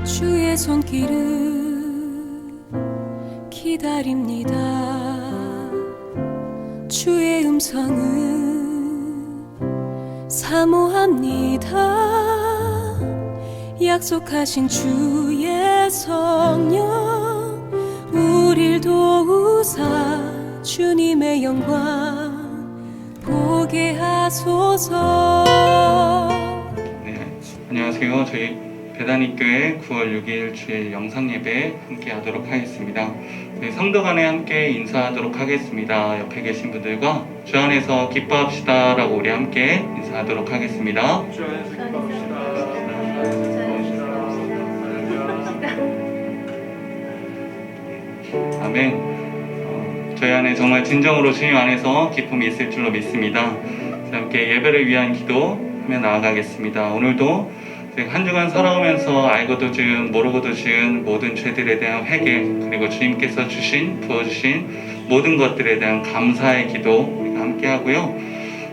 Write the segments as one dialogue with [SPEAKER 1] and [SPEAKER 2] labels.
[SPEAKER 1] 주의 손길을 기다립니다. 주의 음성을 사모합니다. 약속하신 주의 성령 우릴 도우사 주님의 영광 보게 하소서.
[SPEAKER 2] 네, 안녕하세요. 저희 배단위교회 9월 6일 주일 영상예배 함께 하도록 하겠습니다. 네, 성도 간에 함께 인사하도록 하겠습니다. 옆에 계신 분들과 주 안에서 기뻐합시다 라고 우리 함께 인사하도록 하겠습니다.
[SPEAKER 3] 주 안에서 기뻐합시다.
[SPEAKER 2] 아멘. 저희 안에 정말 진정으로 주님 안에서 기쁨이 있을 줄로 믿습니다. 함께 예배를 위한 기도하며 나아가겠습니다. 오늘도 한 주간 살아오면서 알고도 지은 모르고도 지은 모든 죄들에 대한 회개, 그리고 주님께서 부어주신 모든 것들에 대한 감사의 기도 우리가 함께 하고요.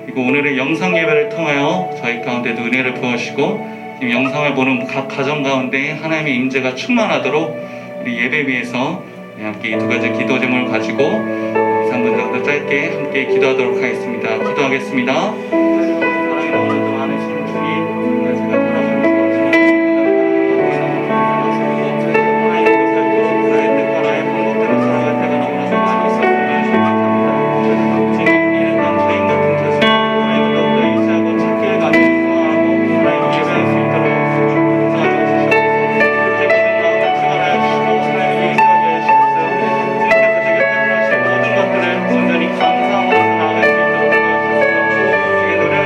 [SPEAKER 2] 그리고 오늘의 영상 예배를 통하여 저희 가운데도 은혜를 부어주시고 지금 영상을 보는 각 가정 가운데 하나님의 임재가 충만하도록 우리 예배 위에서 함께 이 두 가지 기도 제목을 가지고 2, 3분 정도 짧게 함께 기도하도록 하겠습니다. 기도하겠습니다. 사랑이 너무나도 많으신 주님, 정말 제가 살아가면서 하나님 것을 도시고 나의 뜻과 나의 방법대로 살아갈 때가 너무나도 많이 있었음을 생각합니다. 지금 이랬던 죄인 같은 자신을 하나님 더욱더 의지하고 찾기를 가지고 소망하고 하나님 예배할 수 있도록 인도하여 주시옵소서. 제 모든 마음을 주관하여 주시고 하나님 예배하게 하시옵소서. 주님께서 제 곁에 하신 모든 것들을 온전히 감사하면서 나아갈 수 있도록 도와주옵소서. 주의 노래를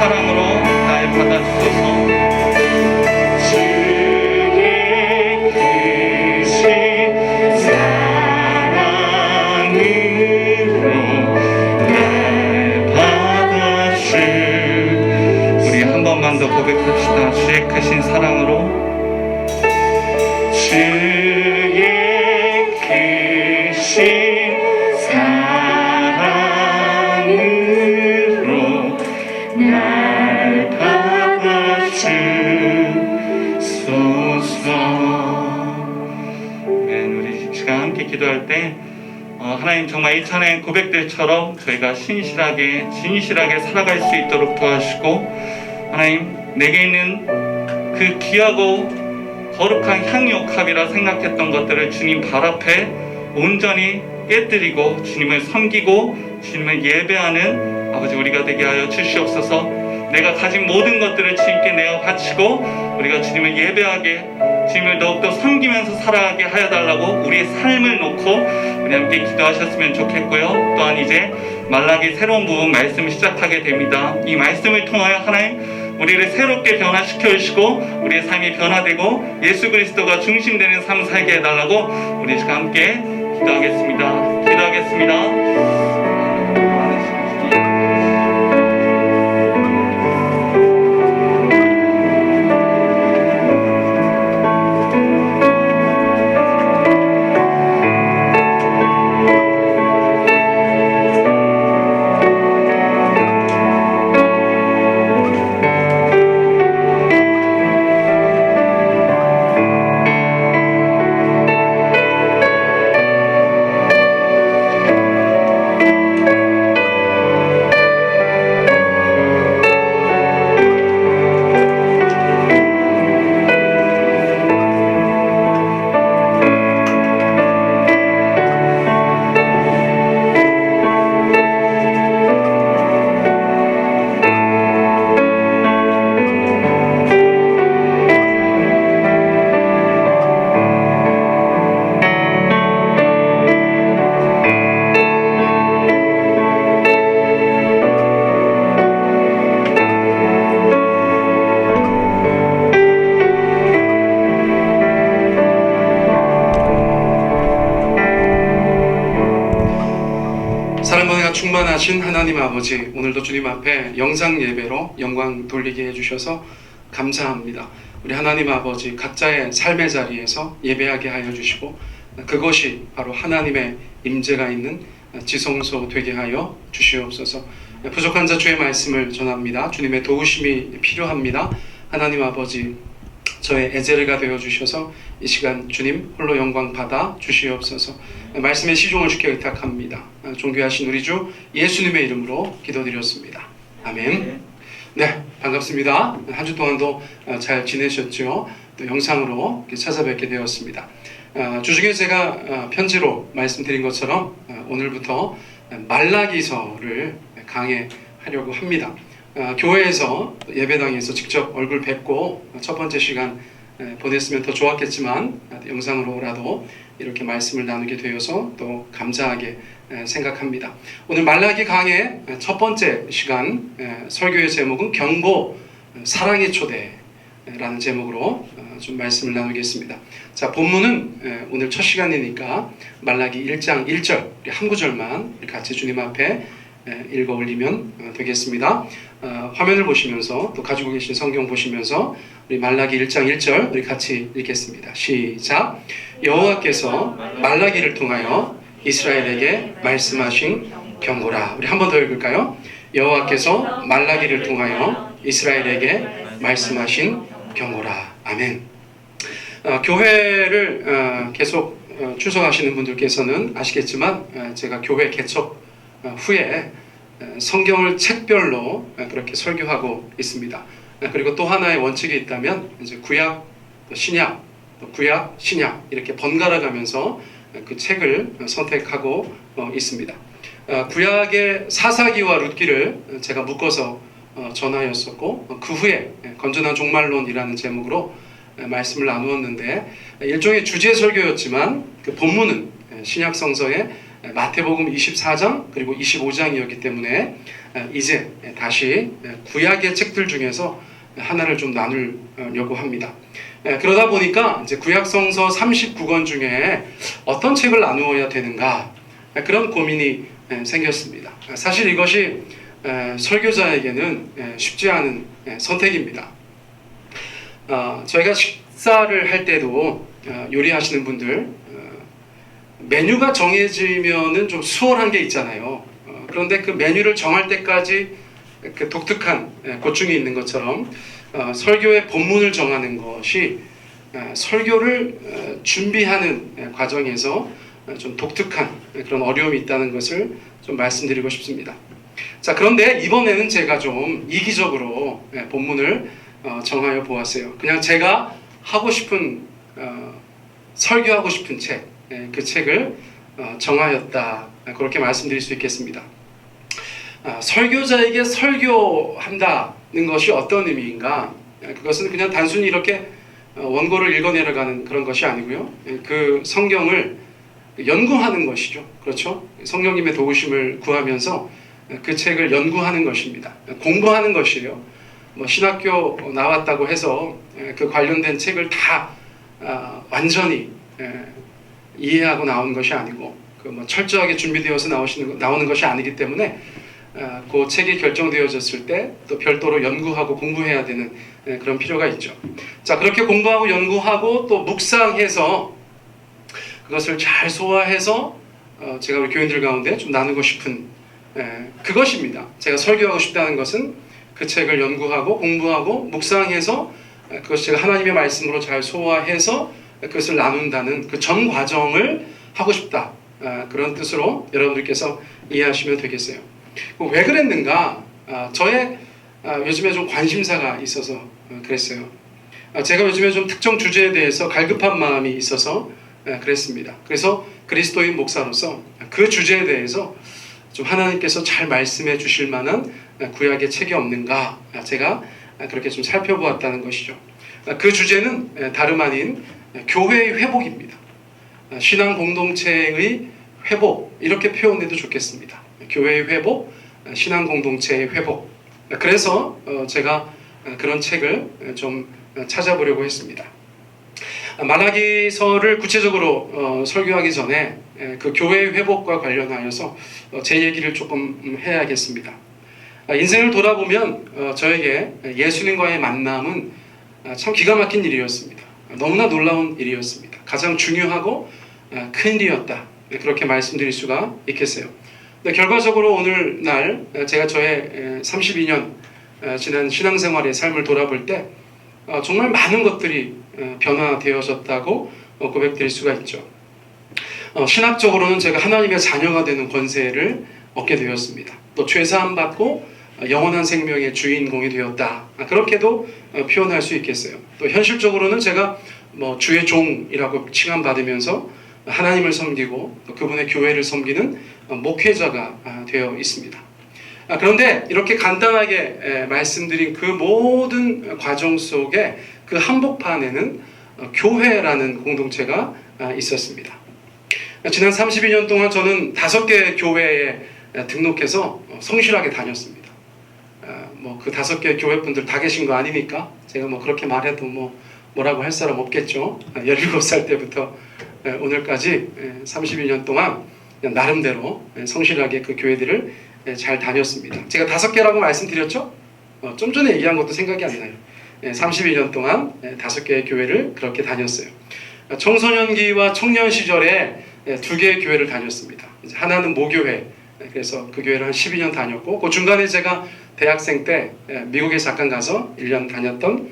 [SPEAKER 2] 사랑으로 날 받아주소서. 주의 크신 사랑으로 날 받아주. 우리 한 번만 더 고백합시다. 주의 크신 사랑으로, 주의 크신 사랑으로 날 받아주소서. 우리 시간 함께 기도할 때 하나님 정말 이찬의 고백들처럼 저희가 신실하게 진실하게 살아갈 수 있도록 도와주시고, 하나님 내게 있는 그 귀하고 거룩한 향유옥합이라 생각했던 것들을 주님 발 앞에 온전히 깨뜨리고 주님을 섬기고 주님을 예배하는 아버지 우리가 되게 하여 주시옵소서. 내가 가진 모든 것들을 주님께 내어 바치고 우리가 주님을 예배하게, 주님을 더욱더 섬기면서 살아가게 하여 달라고 우리의 삶을 놓고 우리 함께 기도하셨으면 좋겠고요. 또한 이제 말라기 새로운 부분 말씀을 시작하게 됩니다. 이 말씀을 통하여 하나님 우리를 새롭게 변화시켜 주시고 우리의 삶이 변화되고 예수 그리스도가 중심되는 삶 살게 해달라고 우리 시간 함께 기도하겠습니다. 기도하겠습니다.
[SPEAKER 3] 충만하신 하나님 아버지, 오늘도 주님 앞에 영상 예배로 영광 돌리게 해주셔서 감사합니다. 우리 하나님 아버지 각자의 삶의 자리에서 예배하게 하여 주시고 그것이 바로 하나님의 임재가 있는 지성소 되게 하여 주시옵소서. 부족한 자 주의 말씀을 전합니다. 주님의 도우심이 필요합니다. 하나님 아버지, 저의 에제르가 되어 주셔서 이 시간 주님 홀로 영광 받아 주시옵소서. 말씀의 시종을 주께 의탁합니다. 존귀하신 우리 주 예수님의 이름으로 기도드렸습니다. 아멘. 네, 반갑습니다. 한 주 동안도 잘 지내셨죠? 또 영상으로 찾아뵙게 되었습니다. 주중에 제가 편지로 말씀드린 것처럼 오늘부터 말라기서를 강해하려고 합니다. 교회에서 예배당에서 직접 얼굴 뵙고 첫 번째 시간 보냈으면 더 좋았겠지만 영상으로라도 이렇게 말씀을 나누게 되어서 또 감사하게 생각합니다. 오늘 말라기 강의 첫 번째 시간 설교의 제목은 경고 사랑의 초대라는 제목으로 좀 말씀을 나누겠습니다. 자, 본문은 오늘 첫 시간이니까 말라기 1장 1절 한 구절만 같이 주님 앞에 읽어 올리면 되겠습니다. 화면을 보시면서 또 가지고 계신 성경 보시면서 우리 말라기 1장 1절 우리 같이 읽겠습니다. 시작. 여호와께서 말라기를 통하여 이스라엘에게 말씀하신 경고라. 우리 한 번 더 읽을까요? 여호와께서 말라기를 통하여 이스라엘에게 말씀하신 경고라. 아멘. 교회를 계속 출석하시는 분들께서는 아시겠지만 제가 교회 개척 후에 성경을 책별로 그렇게 설교하고 있습니다. 그리고 또 하나의 원칙이 있다면 이제 구약, 신약, 구약, 신약 이렇게 번갈아 가면서 그 책을 선택하고 있습니다. 구약의 사사기와 룻기를 제가 묶어서 전하였었고 그 후에 건전한 종말론이라는 제목으로 말씀을 나누었는데 일종의 주제 설교였지만 그 본문은 신약 성서의 마태복음 24장 그리고 25장이었기 때문에 이제 다시 구약의 책들 중에서 하나를 좀 나누려고 합니다. 그러다 보니까 이제 구약성서 39권 중에 어떤 책을 나누어야 되는가 그런 고민이 생겼습니다. 사실 이것이 설교자에게는 쉽지 않은 선택입니다. 저희가 식사를 할 때도 요리하시는 분들 메뉴가 정해지면은 좀 수월한 게 있잖아요. 그런데 그 메뉴를 정할 때까지 그 독특한 고충이 있는 것처럼 설교의 본문을 정하는 것이 설교를 준비하는 과정에서 좀 독특한 그런 어려움이 있다는 것을 좀 말씀드리고 싶습니다. 자, 그런데 이번에는 제가 좀 이기적으로 본문을 정하여 보았어요. 그냥 제가 하고 싶은 설교하고 싶은 책, 그 책을 정하였다. 그렇게 말씀드릴 수 있겠습니다. 설교자에게 설교한다는 것이 어떤 의미인가? 그것은 그냥 단순히 이렇게 원고를 읽어내려가는 그런 것이 아니고요. 그 성경을 연구하는 것이죠. 그렇죠? 성령님의 도우심을 구하면서 그 책을 연구하는 것입니다. 공부하는 것이에요. 뭐 신학교 나왔다고 해서 그 관련된 책을 다 완전히 이해하고 나오는 것이 아니고 그 뭐 철저하게 준비되어서 나오는 것이 아니기 때문에 그 책이 결정되어졌을 때 또 별도로 연구하고 공부해야 되는 그런 필요가 있죠. 자, 그렇게 공부하고 연구하고 또 묵상해서 그것을 잘 소화해서 제가 우리 교인들 가운데 좀 나누고 싶은 그것입니다. 제가 설교하고 싶다는 것은 그 책을 연구하고 공부하고 묵상해서 그것을 제가 하나님의 말씀으로 잘 소화해서 그것을 나눈다는 그 전 과정을 하고 싶다. 그런 뜻으로 여러분들께서 이해하시면 되겠어요. 왜 그랬는가? 저의 요즘에 좀 관심사가 있어서 그랬어요. 제가 요즘에 좀 특정 주제에 대해서 갈급한 마음이 있어서 그랬습니다. 그래서 그리스도인 목사로서 그 주제에 대해서 좀 하나님께서 잘 말씀해 주실 만한 구약의 책이 없는가 제가 그렇게 좀 살펴보았다는 것이죠. 그 주제는 다름 아닌 교회의 회복입니다. 신앙 공동체의 회복 이렇게 표현해도 좋겠습니다. 교회의 회복, 신앙 공동체의 회복. 그래서 제가 그런 책을 좀 찾아보려고 했습니다. 말라기서를 구체적으로 설교하기 전에 그 교회의 회복과 관련하여서 제 얘기를 조금 해야겠습니다. 인생을 돌아보면 저에게 예수님과의 만남은 참 기가 막힌 일이었습니다. 너무나 놀라운 일이었습니다. 가장 중요하고 큰 일이었다. 그렇게 말씀드릴 수가 있겠어요. 근데 결과적으로 오늘날 제가 저의 32년 지난 신앙생활의 삶을 돌아볼 때 정말 많은 것들이 변화되어졌다고 고백드릴 수가 있죠. 신학적으로는 제가 하나님의 자녀가 되는 권세를 얻게 되었습니다. 또 죄사함 받고 영원한 생명의 주인공이 되었다. 그렇게도 표현할 수 있겠어요. 또 현실적으로는 제가 뭐 주의 종이라고 칭함받으면서 하나님을 섬기고 또 그분의 교회를 섬기는 목회자가 되어 있습니다. 그런데 이렇게 간단하게 말씀드린 그 모든 과정 속에 그 한복판에는 교회라는 공동체가 있었습니다. 지난 32년 동안 저는 5개의 교회에 등록해서 성실하게 다녔습니다. 뭐 그 5개의 교회분들 다 계신 거 아니니까 제가 뭐 그렇게 말해도 뭐라고 할 사람 없겠죠. 17살 때부터 오늘까지 32년 동안 나름대로 성실하게 그 교회들을 잘 다녔습니다. 제가 5개라고 말씀드렸죠? 좀 전에 얘기한 것도 생각이 안 나요. 32년 동안 5개의 교회를 그렇게 다녔어요. 청소년기와 청년 시절에 2개의 교회를 다녔습니다. 하나는 모교회, 그래서 그 교회를 한 12년 다녔고 그 중간에 제가 대학생 때 미국에 잠깐 가서 1년 다녔던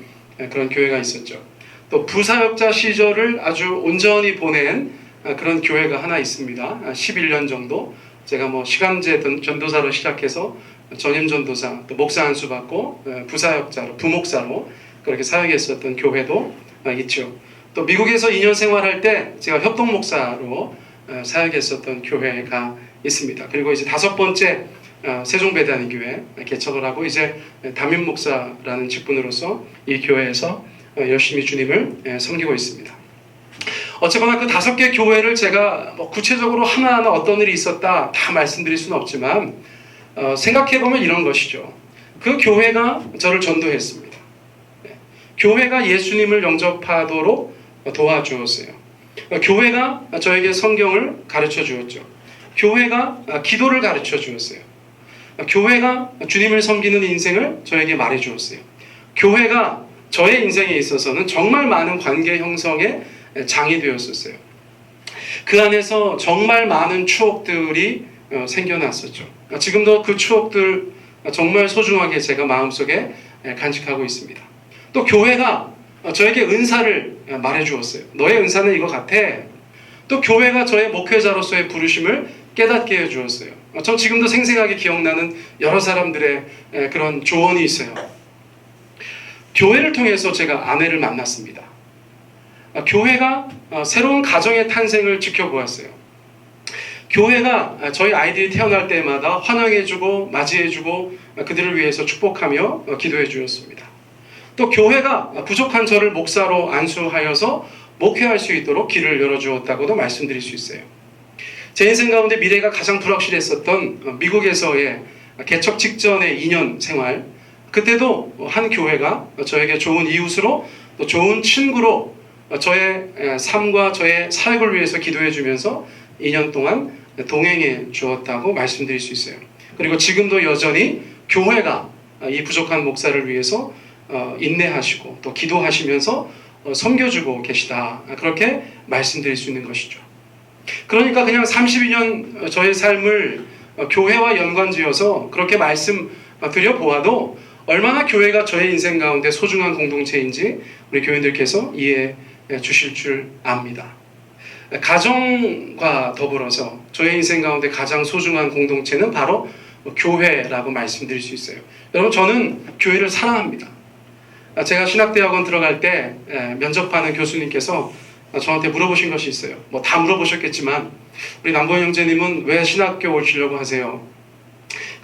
[SPEAKER 3] 그런 교회가 있었죠. 또 부사역자 시절을 아주 온전히 보낸 그런 교회가 하나 있습니다. 11년 정도 제가 뭐 시간제 전도사로 시작해서 전임 전도사, 또 목사 안수 받고 부사역자로, 부목사로 그렇게 사역했었던 교회도 있죠. 또 미국에서 2년 생활할 때 제가 협동 목사로 사역했었던 교회가 있습니다. 그리고 이제 5번째 세종배단위교회 개척을 하고 이제 담임 목사라는 직분으로서 이 교회에서 열심히 주님을 섬기고 있습니다. 어쨌거나 그 5개 교회를 제가 뭐 구체적으로 하나하나 어떤 일이 있었다 다 말씀드릴 수는 없지만 생각해보면 이런 것이죠. 그 교회가 저를 전도했습니다. 교회가 예수님을 영접하도록 도와주었어요. 교회가 저에게 성경을 가르쳐 주었죠. 교회가 기도를 가르쳐 주었어요. 교회가 주님을 섬기는 인생을 저에게 말해 주었어요. 교회가 저의 인생에 있어서는 정말 많은 관계 형성의 장이 되었었어요. 그 안에서 정말 많은 추억들이 생겨났었죠. 지금도 그 추억들 정말 소중하게 제가 마음속에 간직하고 있습니다. 또 교회가 저에게 은사를 말해 주었어요. 너의 은사는 이거 같아. 또 교회가 저의 목회자로서의 부르심을 깨닫게 해 주었어요. 전 지금도 생생하게 기억나는 여러 사람들의 그런 조언이 있어요. 교회를 통해서 제가 아내를 만났습니다. 교회가 새로운 가정의 탄생을 지켜보았어요. 교회가 저희 아이들이 태어날 때마다 환영해주고 맞이해주고 그들을 위해서 축복하며 기도해 주었습니다. 또 교회가 부족한 저를 목사로 안수하여서 목회할 수 있도록 길을 열어주었다고도 말씀드릴 수 있어요. 제 인생 가운데 미래가 가장 불확실했었던 미국에서의 개척 직전의 2년 생활, 그때도 한 교회가 저에게 좋은 이웃으로 또 좋은 친구로 저의 삶과 저의 사역을 위해서 기도해 주면서 2년 동안 동행해 주었다고 말씀드릴 수 있어요. 그리고 지금도 여전히 교회가 이 부족한 목사를 위해서 인내하시고 또 기도하시면서 섬겨주고 계시다, 그렇게 말씀드릴 수 있는 것이죠. 그러니까 그냥 32년 저의 삶을 교회와 연관지어서 그렇게 말씀드려보아도 얼마나 교회가 저의 인생 가운데 소중한 공동체인지 우리 교인들께서 이해해 주실 줄 압니다. 가정과 더불어서 저의 인생 가운데 가장 소중한 공동체는 바로 교회라고 말씀드릴 수 있어요. 여러분, 저는 교회를 사랑합니다. 제가 신학대학원 들어갈 때 면접하는 교수님께서 저한테 물어보신 것이 있어요. 뭐 다 물어보셨겠지만 우리 남보영 형제님은 왜 신학교 오시려고 하세요?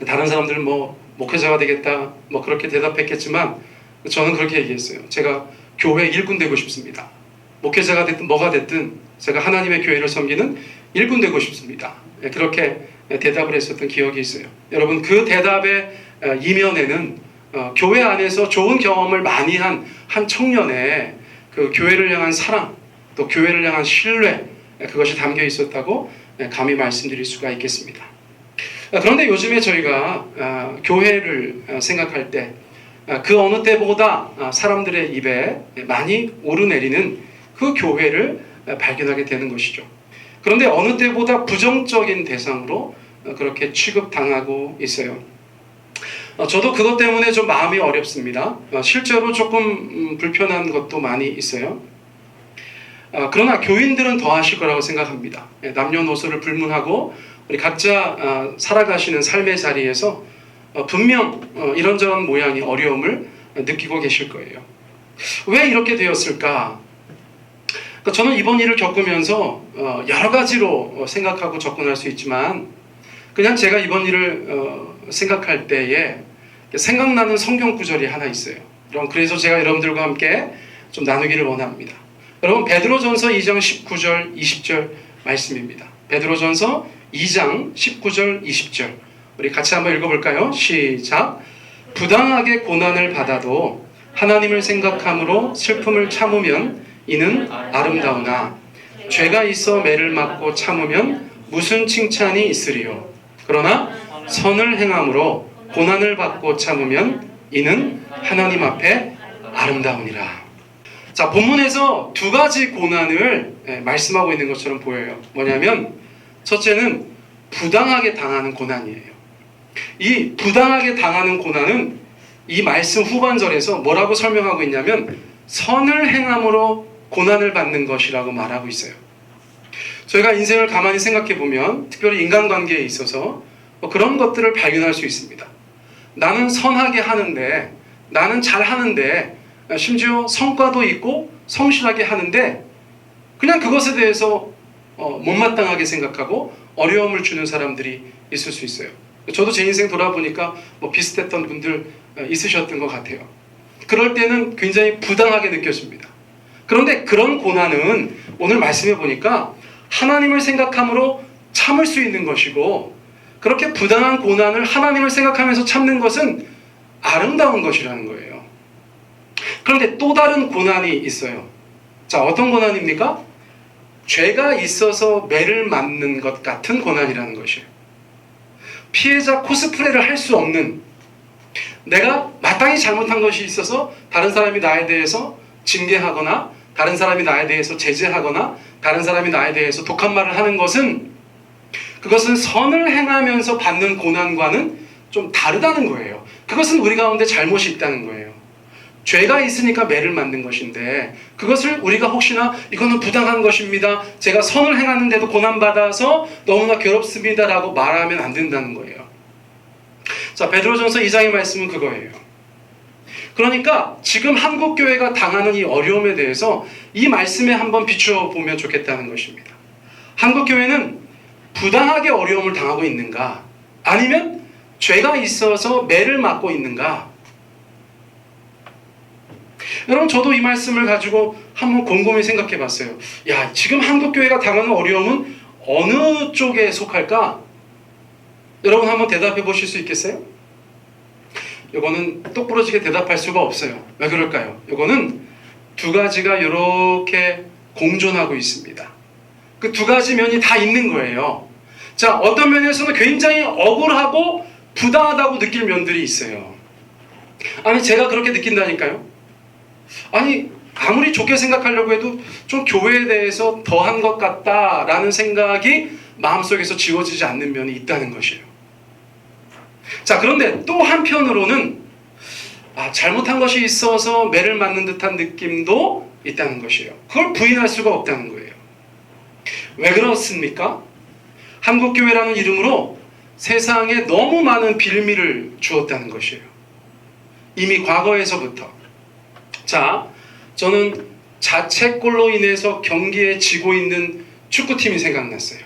[SPEAKER 3] 다른 사람들은 뭐 목회자가 되겠다 뭐 그렇게 대답했겠지만 저는 그렇게 얘기했어요. 제가 교회 일꾼 되고 싶습니다. 목회자가 됐든 뭐가 됐든 제가 하나님의 교회를 섬기는 일꾼 되고 싶습니다. 그렇게 대답을 했었던 기억이 있어요. 여러분, 그 대답의 이면에는 교회 안에서 좋은 경험을 많이 한 청년의 그 교회를 향한 사랑, 또 교회를 향한 신뢰, 그것이 담겨 있었다고 감히 말씀드릴 수가 있겠습니다. 그런데 요즘에 저희가 교회를 생각할 때 그 어느 때보다 사람들의 입에 많이 오르내리는 그 교회를 발견하게 되는 것이죠. 그런데 어느 때보다 부정적인 대상으로 그렇게 취급당하고 있어요. 저도 그것 때문에 좀 마음이 어렵습니다. 실제로 조금 불편한 것도 많이 있어요. 그러나 교인들은 더 하실 거라고 생각합니다. 남녀노소를 불문하고 우리 각자 살아가시는 삶의 자리에서 분명 이런저런 모양의 어려움을 느끼고 계실 거예요. 왜 이렇게 되었을까? 저는 이번 일을 겪으면서 여러 가지로 생각하고 접근할 수 있지만 그냥 제가 이번 일을 생각할 때에 생각나는 성경 구절이 하나 있어요. 그래서 제가 여러분들과 함께 좀 나누기를 원합니다. 여러분, 베드로전서 2장 19절 20절 말씀입니다. 베드로전서 2장 19절 20절 우리 같이 한번 읽어볼까요? 시작. 부당하게 고난을 받아도 하나님을 생각함으로 슬픔을 참으면 이는 아름다우나 죄가 있어 매를 맞고 참으면 무슨 칭찬이 있으리요. 그러나 선을 행함으로 고난을 받고 참으면 이는 하나님 앞에 아름다우니라. 자, 본문에서 두 가지 고난을 말씀하고 있는 것처럼 보여요. 뭐냐면 첫째는 부당하게 당하는 고난이에요. 이 부당하게 당하는 고난은 이 말씀 후반절에서 뭐라고 설명하고 있냐면 선을 행함으로 고난을 받는 것이라고 말하고 있어요. 저희가 인생을 가만히 생각해 보면 특별히 인간관계에 있어서 그런 것들을 발견할 수 있습니다. 나는 선하게 하는데, 나는 잘하는데, 심지어 성과도 있고 성실하게 하는데 그냥 그것에 대해서 못마땅하게 생각하고 어려움을 주는 사람들이 있을 수 있어요. 저도 제 인생 돌아보니까 비슷했던 분들 있으셨던 것 같아요. 그럴 때는 굉장히 부당하게 느껴집니다. 그런데 그런 고난은 오늘 말씀해 보니까 하나님을 생각함으로 참을 수 있는 것이고, 그렇게 부당한 고난을 하나님을 생각하면서 참는 것은 아름다운 것이라는 거예요. 그런데 또 다른 고난이 있어요. 자, 어떤 고난입니까? 죄가 있어서 매를 맞는 것 같은 고난이라는 것이에요. 피해자 코스프레를 할 수 없는, 내가 마땅히 잘못한 것이 있어서 다른 사람이 나에 대해서 징계하거나 다른 사람이 나에 대해서 제재하거나 다른 사람이 나에 대해서 독한 말을 하는 것은, 그것은 선을 행하면서 받는 고난과는 좀 다르다는 거예요. 그것은 우리 가운데 잘못이 있다는 거예요. 죄가 있으니까 매를 맞는 것인데, 그것을 우리가 혹시나 이거는 부당한 것입니다, 제가 선을 행하는데도 고난받아서 너무나 괴롭습니다 라고 말하면 안 된다는 거예요. 자, 베드로전서 2장의 말씀은 그거예요. 그러니까 지금 한국교회가 당하는 이 어려움에 대해서 이 말씀에 한번 비춰보면 좋겠다는 것입니다. 한국교회는 부당하게 어려움을 당하고 있는가, 아니면 죄가 있어서 매를 맞고 있는가? 여러분, 저도 이 말씀을 가지고 한번 곰곰이 생각해 봤어요. 야, 지금 한국교회가 당하는 어려움은 어느 쪽에 속할까? 여러분 한번 대답해 보실 수 있겠어요? 이거는 똑부러지게 대답할 수가 없어요. 왜 그럴까요? 이거는 두 가지가 이렇게 공존하고 있습니다. 그 두 가지 면이 다 있는 거예요. 자, 어떤 면에서는 굉장히 억울하고 부당하다고 느낄 면들이 있어요. 아니, 제가 그렇게 느낀다니까요. 아니, 아무리 좋게 생각하려고 해도 좀 교회에 대해서 더한 것 같다라는 생각이 마음속에서 지워지지 않는 면이 있다는 것이에요. 자, 그런데 또 한편으로는 잘못한 것이 있어서 매를 맞는 듯한 느낌도 있다는 것이에요. 그걸 부인할 수가 없다는 거예요. 왜 그렇습니까? 한국교회라는 이름으로 세상에 너무 많은 빌미를 주었다는 것이에요. 이미 과거에서부터. 자, 저는 자책골로 인해서 경기에 지고 있는 축구팀이 생각났어요.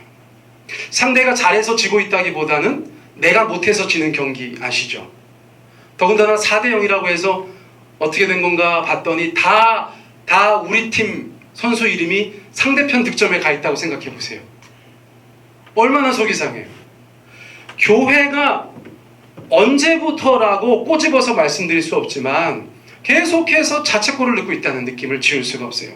[SPEAKER 3] 상대가 잘해서 지고 있다기보다는 내가 못해서 지는 경기 아시죠? 더군다나 4대0이라고 해서 어떻게 된 건가 봤더니 다 우리 팀 선수 이름이 상대편 득점에 가 있다고 생각해 보세요. 얼마나 속이 상해요. 교회가 언제부터라고 꼬집어서 말씀드릴 수 없지만 계속해서 자책골을 넣고 있다는 느낌을 지울 수가 없어요.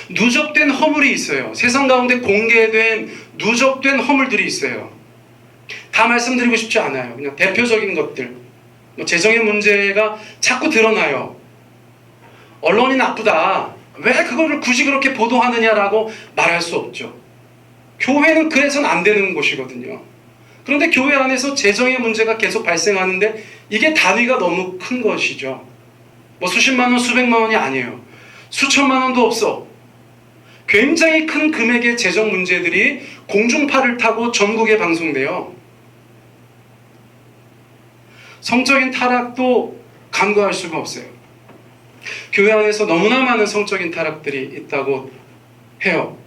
[SPEAKER 3] 누적된 허물이 있어요. 세상 가운데 공개된 누적된 허물들이 있어요. 다 말씀드리고 싶지 않아요. 그냥 대표적인 것들. 재정의 문제가 자꾸 드러나요. 언론이 나쁘다, 왜 그거를 굳이 그렇게 보도하느냐라고 말할 수 없죠. 교회는 그래서는 안 되는 곳이거든요. 그런데 교회 안에서 재정의 문제가 계속 발생하는데 이게 단위가 너무 큰 것이죠. 뭐 수십만 원, 수백만 원이 아니에요. 수천만 원도 없어. 굉장히 큰 금액의 재정 문제들이 공중파를 타고 전국에 방송돼요. 성적인 타락도 간과할 수가 없어요. 교회 안에서 너무나 많은 성적인 타락들이 있다고 해요.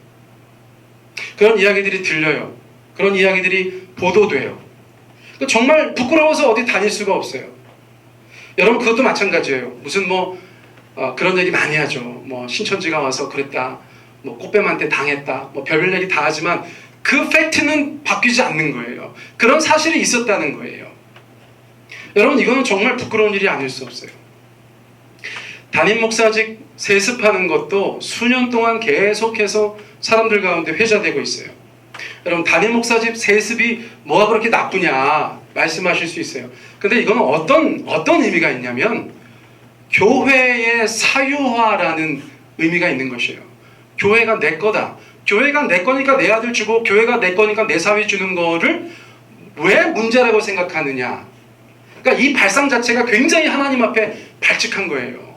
[SPEAKER 3] 그런 이야기들이 들려요. 그런 이야기들이 보도돼요. 정말 부끄러워서 어디 다닐 수가 없어요. 여러분, 그것도 마찬가지예요. 무슨 그런 얘기 많이 하죠. 신천지가 와서 그랬다, 꽃뱀한테 당했다, 별별 얘기 다 하지만 그 팩트는 바뀌지 않는 거예요. 그런 사실이 있었다는 거예요. 여러분, 이거는 정말 부끄러운 일이 아닐 수 없어요. 담임 목사직 세습하는 것도 수년 동안 계속해서 사람들 가운데 회자되고 있어요. 여러분, 담임 목사직 세습이 뭐가 그렇게 나쁘냐 말씀하실 수 있어요. 근데 이거는 어떤 의미가 있냐면 교회의 사유화라는 의미가 있는 것이에요. 교회가 내 거다. 교회가 내 거니까 내 아들 주고, 교회가 내 거니까 내 사위 주는 거를 왜 문제라고 생각하느냐. 그러니까 이 발상 자체가 굉장히 하나님 앞에 발칙한 거예요.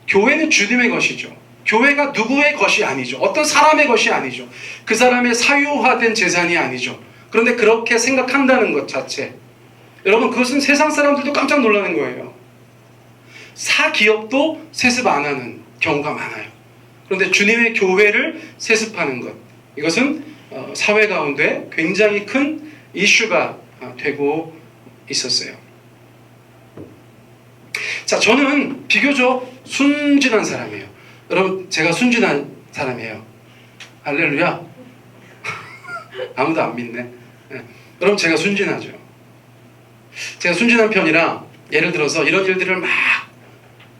[SPEAKER 3] 교회는 주님의 것이죠. 교회가 누구의 것이 아니죠. 어떤 사람의 것이 아니죠. 그 사람의 사유화된 재산이 아니죠. 그런데 그렇게 생각한다는 것 자체, 여러분, 그것은 세상 사람들도 깜짝 놀라는 거예요. 사기업도 세습 안 하는 경우가 많아요. 그런데 주님의 교회를 세습하는 것, 이것은 사회 가운데 굉장히 큰 이슈가 되고 있었어요. 자, 저는 비교적 순진한 사람이에요. 여러분, 제가 순진한 사람이에요. 할렐루야. 아무도 안 믿네. 네. 여러분, 제가 순진하죠. 제가 순진한 편이라 예를 들어서 이런 일들을 막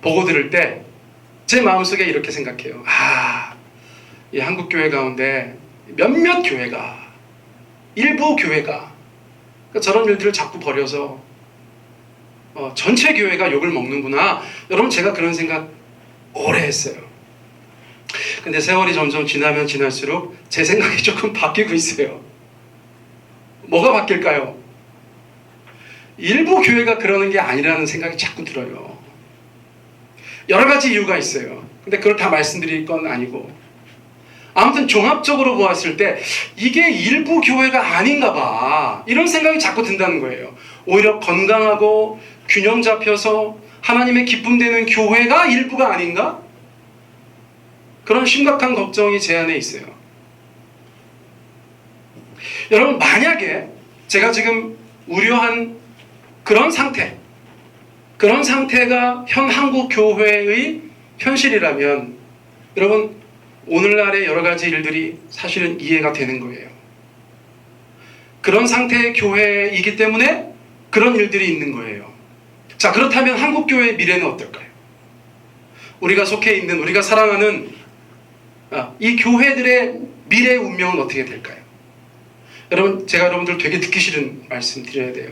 [SPEAKER 3] 보고 들을 때 제 마음속에 이렇게 생각해요. 이 한국 교회 가운데 몇몇 교회가, 일부 교회가 저런 일들을 자꾸 벌여서 전체 교회가 욕을 먹는구나. 여러분, 제가 그런 생각 오래 했어요. 근데 세월이 점점 지나면 지날수록 제 생각이 조금 바뀌고 있어요. 뭐가 바뀔까요? 일부 교회가 그러는 게 아니라는 생각이 자꾸 들어요. 여러 가지 이유가 있어요. 근데 그걸 다 말씀드릴 건 아니고, 아무튼 종합적으로 보았을 때 이게 일부 교회가 아닌가 봐, 이런 생각이 자꾸 든다는 거예요. 오히려 건강하고 균형 잡혀서 하나님의 기쁨 되는 교회가 일부가 아닌가? 그런 심각한 걱정이 제 안에 있어요. 여러분, 만약에 제가 지금 우려한 그런 상태가 현 한국 교회의 현실이라면 여러분, 오늘날의 여러 가지 일들이 사실은 이해가 되는 거예요. 그런 상태의 교회이기 때문에 그런 일들이 있는 거예요. 자, 그렇다면 한국 교회의 미래는 어떨까요? 우리가 속해 있는, 우리가 사랑하는 이 교회들의 미래의 운명은 어떻게 될까요? 여러분, 제가 여러분들 되게 듣기 싫은 말씀 드려야 돼요.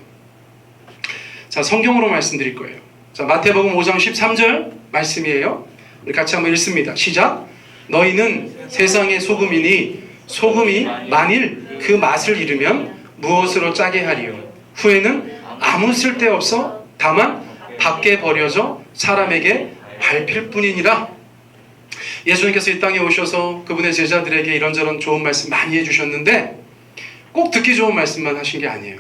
[SPEAKER 3] 자, 성경으로 말씀드릴 거예요. 자, 마태복음 5장 13절 말씀이에요. 우리 같이 한번 읽습니다. 시작. 너희는 세상의 소금이니 소금이 만일 그 맛을 잃으면 무엇으로 짜게 하리요? 후에는 아무 쓸데없어 다만 밖에 버려져 사람에게 밟힐 뿐이니라. 예수님께서 이 땅에 오셔서 그분의 제자들에게 이런저런 좋은 말씀 많이 해주셨는데 꼭 듣기 좋은 말씀만 하신 게 아니에요.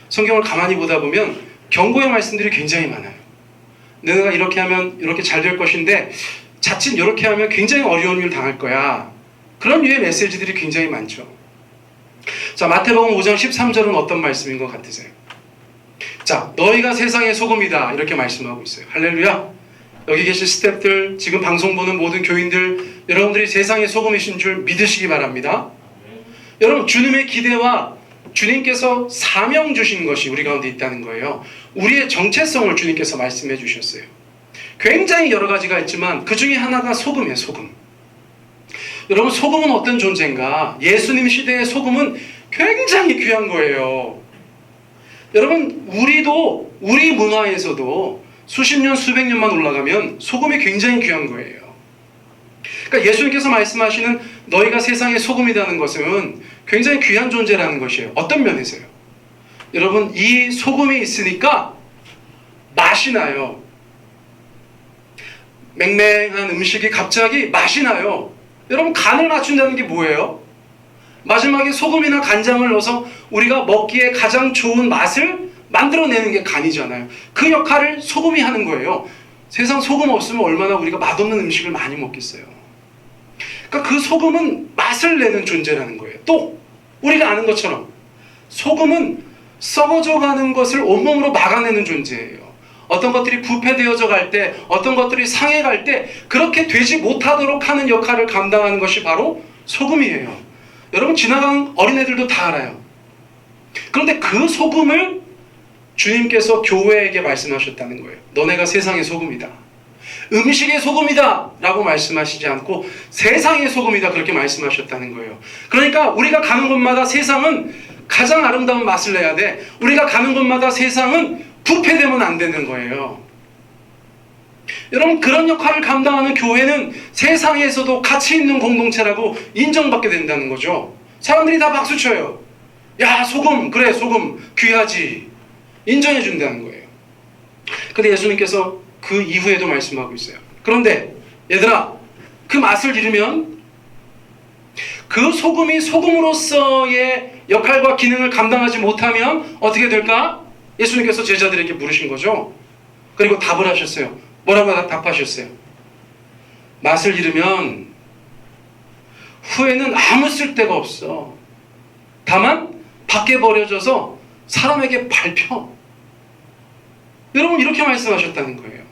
[SPEAKER 3] 성경을 가만히 보다 보면 경고의 말씀들이 굉장히 많아요. 너네가 이렇게 하면 이렇게 잘 될 것인데 자칫 이렇게 하면 굉장히 어려운 일 당할 거야. 그런 류의 메시지들이 굉장히 많죠. 자, 마태복음 5장 13절은 어떤 말씀인 것 같으세요? 자, 너희가 세상의 소금이다, 이렇게 말씀하고 있어요. 할렐루야. 여기 계신 스태프들, 지금 방송 보는 모든 교인들, 여러분들이 세상의 소금이신 줄 믿으시기 바랍니다. 여러분, 주님의 기대와 주님께서 사명 주신 것이 우리 가운데 있다는 거예요. 우리의 정체성을 주님께서 말씀해 주셨어요. 굉장히 여러 가지가 있지만 그 중에 하나가 소금이에요. 소금. 여러분, 소금은 어떤 존재인가? 예수님 시대의 소금은 굉장히 귀한 거예요. 여러분, 우리도, 우리 문화에서도 수십 년, 수백 년만 올라가면 소금이 굉장히 귀한 거예요. 그러니까 예수님께서 말씀하시는 너희가 세상의 소금이라는 것은 굉장히 귀한 존재라는 것이에요. 어떤 면에서요? 여러분, 이 소금이 있으니까 맛이 나요. 맹맹한 음식이 갑자기 맛이 나요. 여러분, 간을 맞춘다는 게 뭐예요? 마지막에 소금이나 간장을 넣어서 우리가 먹기에 가장 좋은 맛을 만들어내는 게 간이잖아요. 그 역할을 소금이 하는 거예요. 세상 소금 없으면 얼마나 우리가 맛없는 음식을 많이 먹겠어요. 그러니까 그 소금은 맛을 내는 존재라는 거예요. 또 우리가 아는 것처럼 소금은 썩어져 가는 것을 온몸으로 막아내는 존재예요. 어떤 것들이 부패되어져 갈 때, 어떤 것들이 상해 갈 때 그렇게 되지 못하도록 하는 역할을 감당하는 것이 바로 소금이에요. 여러분, 지나간 어린애들도 다 알아요. 그런데 그 소금을 주님께서 교회에게 말씀하셨다는 거예요. 너네가 세상의 소금이다. 음식의 소금이다 라고 말씀하시지 않고 세상의 소금이다, 그렇게 말씀하셨다는 거예요. 그러니까 우리가 가는 곳마다 세상은 가장 아름다운 맛을 내야 돼. 우리가 가는 곳마다 세상은 부패되면 안 되는 거예요. 여러분, 그런 역할을 감당하는 교회는 세상에서도 가치 있는 공동체라고 인정받게 된다는 거죠. 사람들이 다 박수쳐요. 야, 소금, 그래, 소금 귀하지, 인정해 준다는 거예요. 근데 예수님께서 그 이후에도 말씀하고 있어요. 그런데 얘들아, 그 맛을 잃으면, 그 소금이 소금으로서의 역할과 기능을 감당하지 못하면 어떻게 될까? 예수님께서 제자들에게 물으신 거죠. 그리고 답을 하셨어요. 뭐라고 답하셨어요? 맛을 잃으면 후에는 아무 쓸데가 없어. 다만 밖에 버려져서 사람에게 밟혀. 여러분, 이렇게 말씀하셨다는 거예요.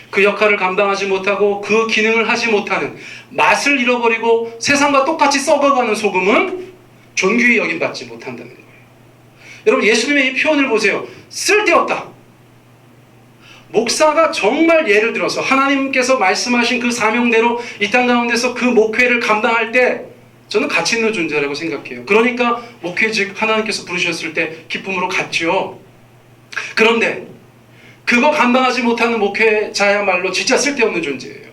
[SPEAKER 3] 그 역할을 감당하지 못하고 그 기능을 하지 못하는, 맛을 잃어버리고 세상과 똑같이 썩어가는 소금은 존귀히 여김받지 못한다는 거예요. 여러분, 예수님의 이 표현을 보세요. 쓸데없다. 목사가 정말 예를 들어서 하나님께서 말씀하신 그 사명대로 이 땅 가운데서 그 목회를 감당할 때 저는 가치 있는 존재라고 생각해요. 그러니까 목회직 하나님께서 부르셨을 때 기쁨으로 갔죠. 그런데 그거 감당하지 못하는 목회자야말로 진짜 쓸데없는 존재예요.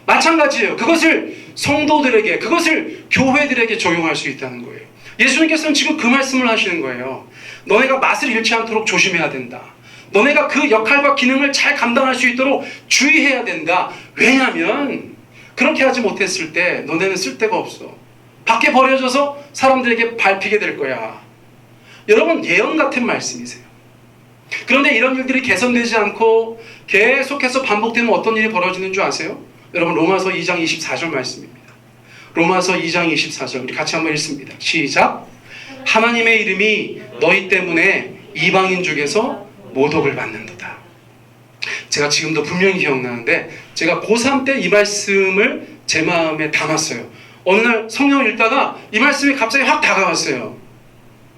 [SPEAKER 3] 마찬가지예요. 그것을 성도들에게, 그것을 교회들에게 적용할 수 있다는 거예요. 예수님께서는 지금 그 말씀을 하시는 거예요. 너네가 맛을 잃지 않도록 조심해야 된다. 너네가 그 역할과 기능을 잘 감당할 수 있도록 주의해야 된다. 왜냐하면 그렇게 하지 못했을 때 너네는 쓸데가 없어. 밖에 버려져서 사람들에게 밟히게 될 거야. 여러분, 예언 같은 말씀이세요. 그런데 이런 일들이 개선되지 않고 계속해서 반복되면 어떤 일이 벌어지는 줄 아세요? 여러분, 로마서 2장 24절 말씀입니다. 로마서 2장 24절 우리 같이 한번 읽습니다. 시작. 하나님의 이름이 너희 때문에 이방인 중에서 모독을 받는도다. 제가 지금도 분명히 기억나는데 제가 고3 때 이 말씀을 제 마음에 담았어요. 어느 날 성경을 읽다가 이 말씀이 갑자기 확 다가왔어요.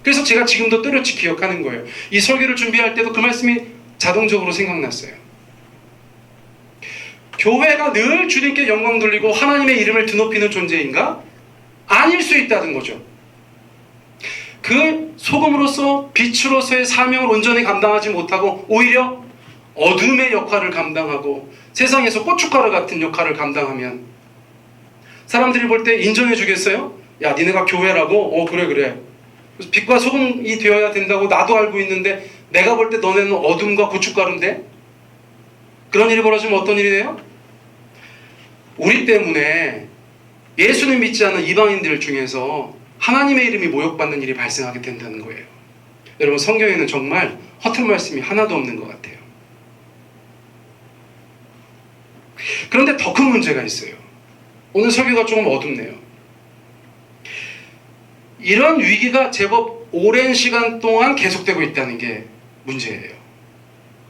[SPEAKER 3] 그래서 제가 지금도 또렷이 기억하는 거예요. 이 설교를 준비할 때도 그 말씀이 자동적으로 생각났어요. 교회가 늘 주님께 영광 돌리고 하나님의 이름을 드높이는 존재인가? 아닐 수 있다는 거죠. 그 소금으로서 빛으로서의 사명을 온전히 감당하지 못하고 오히려 어둠의 역할을 감당하고 세상에서 고춧가루 같은 역할을 감당하면 사람들이 볼 때 인정해 주겠어요? 야, 니네가 교회라고? 그래. 그래서 빛과 소금이 되어야 된다고 나도 알고 있는데 내가 볼 때 너네는 어둠과 고춧가루인데? 그런 일이 벌어지면 어떤 일이 돼요? 우리 때문에 예수를 믿지 않는 이방인들 중에서 하나님의 이름이 모욕받는 일이 발생하게 된다는 거예요. 여러분, 성경에는 정말 허튼 말씀이 하나도 없는 것 같아요. 그런데 더 큰 문제가 있어요. 오늘 설교가 조금 어둡네요. 이런 위기가 제법 오랜 시간 동안 계속되고 있다는 게 문제예요.